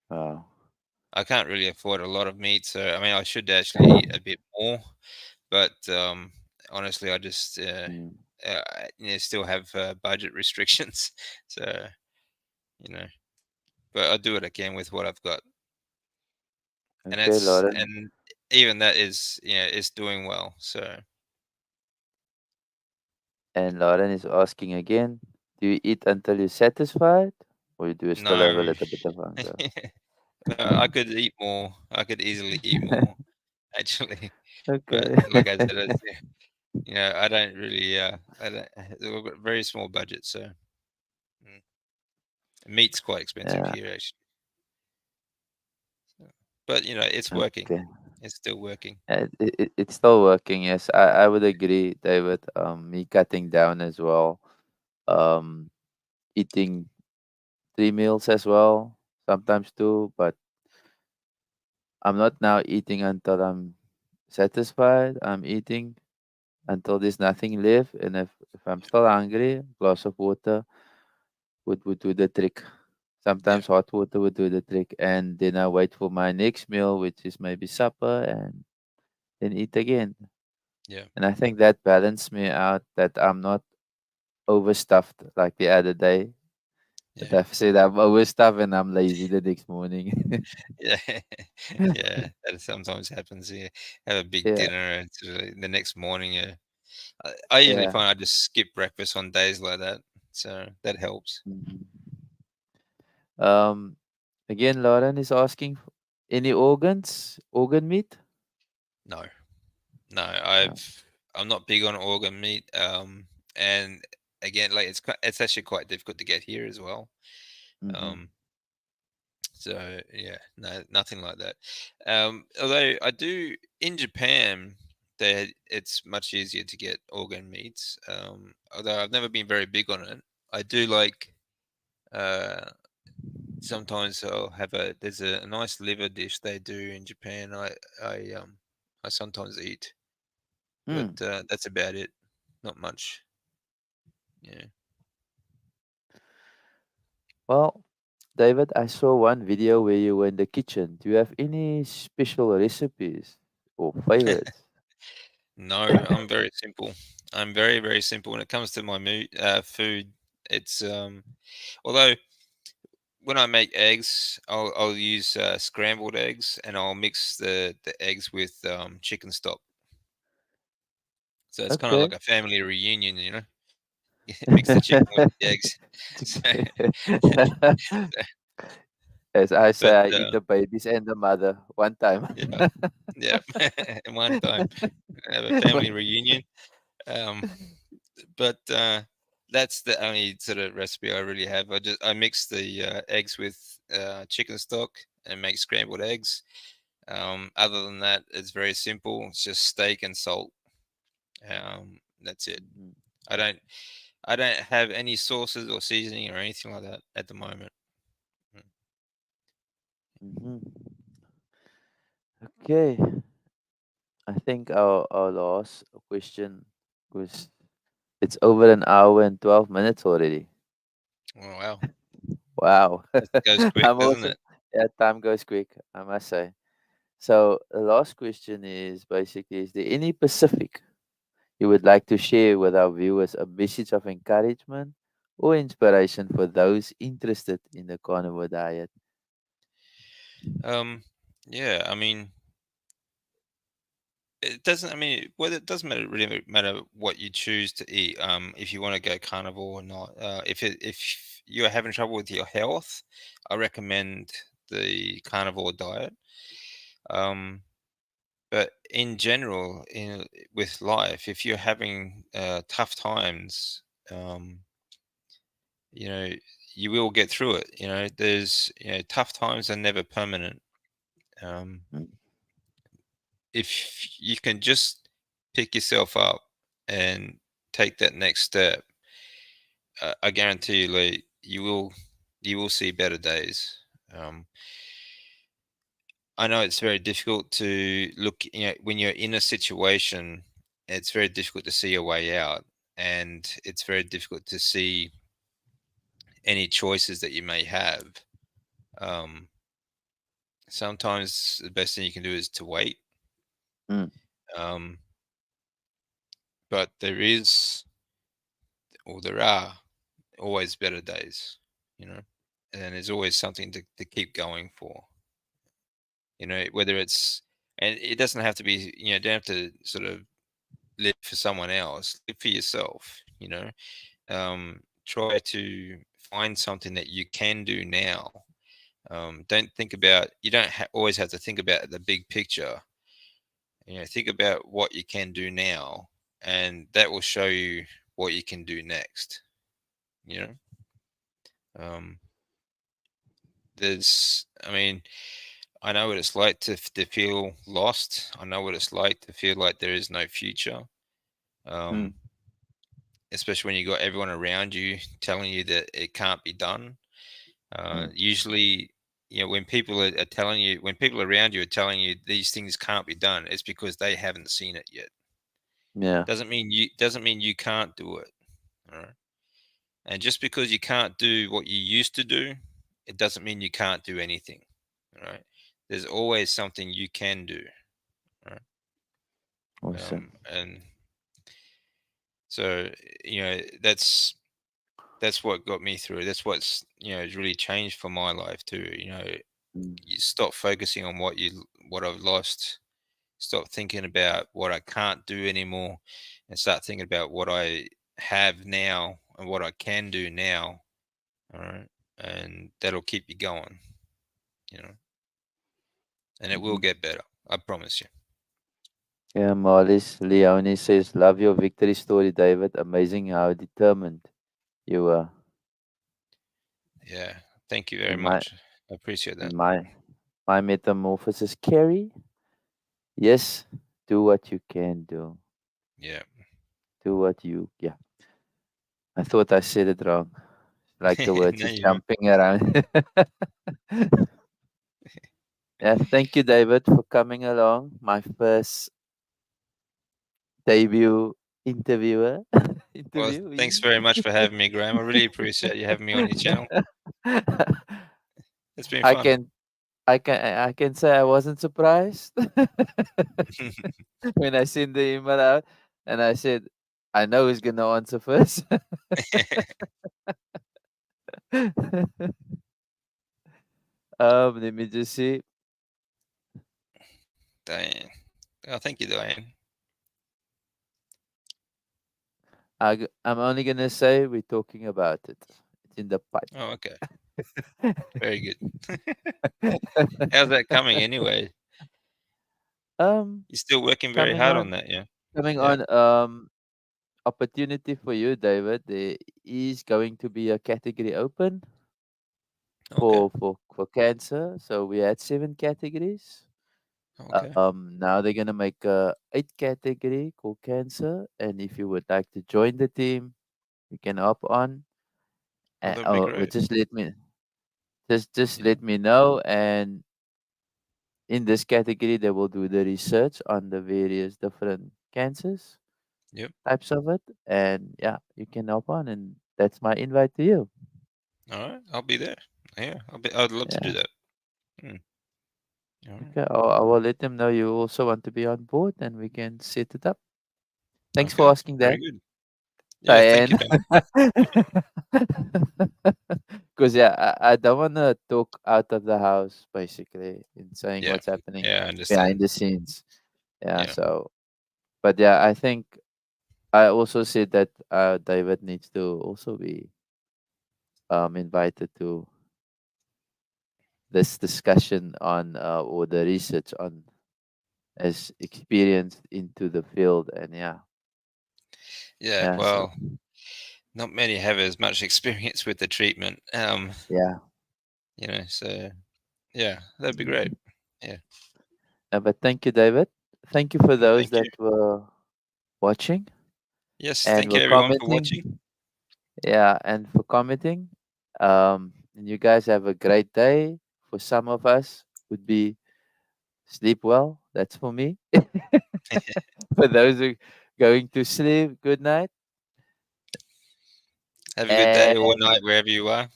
Wow. I can't really afford a lot of meat, so I mean I should actually eat a bit more, but honestly I just Mm. still have budget restrictions, so you know. But I do it again with what I've got, and Okay, Lauren. even that is is doing well. So And Lauren is asking again, do you eat until you're satisfied, or do you still have a no, little bit of hunger? I could eat more. I could easily eat more. actually. But Okay. like I said, it's, I don't really, I don't, we've got a very small budget, so mm, meat's quite expensive Yeah. here, actually. So, but it's working. Okay. It's still working. It's still working. Yes, I would agree, David. Me cutting down as well. Um, Eating 3 meals as well, sometimes two, but I'm not now eating until I'm satisfied. I'm eating until there's nothing left, and if I'm still hungry, glass of water would do the trick. Yeah, Sometimes hot water would do the trick, and then I wait for my next meal, which is maybe supper, and then eat again. yeah, And I think that balanced me out. That I'm not overstuffed like the other day. But yeah, I've said I'm overstuffed and I'm lazy the next morning. yeah, yeah. That sometimes happens. Yeah, have a big Yeah, dinner, and the next morning, yeah. I usually yeah. find I just skip breakfast on days like that, so that helps. Mhm. Um, Again, Lauren is asking any organs, organ meat? No, no, No. I'm not big on organ meat. And again, like it's actually quite difficult to get here as well. Mm-hmm. Um, so yeah, no, nothing like that. Although I do in Japan, there it's much easier to get organ meats. Although I've never been very big on it, I do like. Uh, Sometimes I'll have there's a nice liver dish they do in Japan. I sometimes eat, but Hmm. that's about it. Not much. Yeah. Well, David, I saw one video where you were in the kitchen. Do you have any special recipes or favorites? No, I'm very simple. I'm very, very simple when it comes to my food. It's although when I make eggs, I'll use scrambled eggs, and I'll mix the eggs with chicken stock. So it's kind of like Okay. a family reunion, Mix the chicken with the eggs. So, As I say, but I eat the babies and the mother one time. yeah, yeah. And one time have a family reunion. Um, but that's the only sort of recipe I really have. I mix the eggs with chicken stock and make scrambled eggs. Other than that, it's very simple. It's just steak and salt. That's it. Mhm, I don't I don't have any sauces or seasoning or anything like that at the moment. Mm. mhm. Okay. I think our last question was it's over an hour and 12 minutes already. Oh wow, Wow. that goes quick, I'm doesn't also it? yeah, time goes quick, I must say. So the last question is basically is there any Pacific you would like to share with our viewers a message of encouragement or inspiration for those interested in the carnivore diet? Um, yeah, I mean, it doesn't. I mean, whether it doesn't really matter what you choose to eat. If you want to go carnivore or not. If you're having trouble with your health, I recommend the carnivore diet. Um, but in general, with life, if you're having tough times, um, you know, you will get through it. There's tough times are never permanent. Um, Mm, if you can just pick yourself up and take that next step, I guarantee you, Lee, you will see better days. Um, I know it's very difficult to look. When you're in a situation, it's very difficult to see a way out, and it's very difficult to see any choices that you may have. Um, Sometimes the best thing you can do is to wait. mm, Um, but there are always better days, you know, and there's always something to keep going for, whether it's, and it doesn't have to be, don't have to sort of live for someone else, live for yourself, try to find something that you can do now. Don't think about, you don't always have to think about the big picture. think about what you can do now, and that will show you what you can do next. You know, um, I mean, I know what it's like to feel lost. I know what it's like to feel like there is no future. Mm, Um, especially when you got everyone around you telling you that it can't be done. mm. Usually, when people are telling you, when people around you are telling you these things can't be done, it's because they haven't seen it yet. Yeah. Doesn't mean you can't do it. All right. And just because you can't do what you used to do, it doesn't mean you can't do anything. All right. There's always something you can do. All right. Awesome. And so that's what got me through. That's what's has really changed for my life too. Mm, You stop focusing on what I've lost. Stop thinking about what I can't do anymore, and start thinking about what I have now and what I can do now. All right, and that'll keep you going. You know, and it will mhm. get better. I promise you. Yeah, Marlis Leone says, "Love your victory story, David. Amazing how determined you were." Yeah. Thank you very And my much. I appreciate that. and my metamorphosis, Carrie. Yes, do what you can do. Yeah. Do what you. Yeah, I thought I said it wrong. Like the words No, is you're right. jumping around. Yeah, thank you, David, for coming along. My first debut interviewer. Well, Interviewee. thanks very much for having me, Graham. I really appreciate you having me on your channel. It's been I fun. can I can say I wasn't surprised when I sent the email out and I said, I know who's gonna answer first. Let me just see. Diane. Oh, thank you, Diane. I'm only gonna say we're talking about it. It's in the pipe. Oh, okay. Very good. How's that coming anyway? um, You're still working very coming hard on on, that, yeah? coming Yeah. on. Opportunity for you, David. There is going to be a category open Okay. for cancer. So we had 7 categories. Okay. Now they're gonna make a 8 category called cancer, and if you would like to join the team, you can hop on. Oh, that'd be Or great. just just Yeah. let me know, and in this category they will do the research on the various different cancers Yep. types of it, and yeah, you can hop on, and that's my invite to you. All right. I'll be there. Yeah. I'd love to do Yeah. that. Hmm. All right. Okay. I will let them know you also want to be on board, and we can set it up. Thanks for Okay. asking Very that, good. Yeah. Thank Diane. you, Ben. Because yeah, I don't want to talk out of the house basically in saying Yeah. what's happening Yeah. I understand. behind the scenes. Yeah. Yeah. So, but yeah, I think I also said that David needs to also be invited to this discussion on or the research on as experienced into the field, and yeah, Yeah. yeah. So Well, not many have as much experience with the treatment. yeah. So yeah, that'd be great. Mhm. Yeah. But thank you, David. Thank you for Well, those thank that you. were watching Yes. and Thank you, were everyone, for watching. commenting. Yeah, and for commenting. And you guys have a great day. For some of us, would be sleep well. That's for me. For those who going to sleep, good night. Have a good day or And night wherever you are.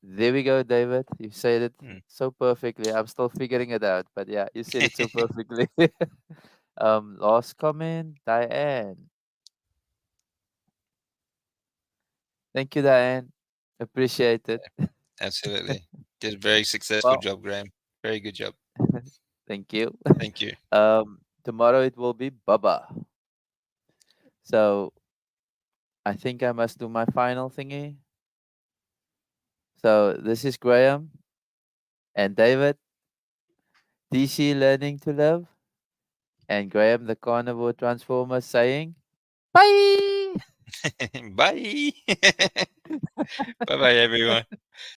there we go, David. You said it Hmm. so perfectly. I'm still figuring it out, but yeah, you said it so perfectly. Last comment, Diane. Thank you, Diane. Appreciate it. Absolutely. Did a very successful Well, job, Graham. Very good job. thank you. Thank you. Tomorrow it will be Baba. So I think I must do my final thingy. So this is Graham and David, DC Learning to Love, and Graham the Carnivore Transformer saying bye. Bye. Bye bye, everyone.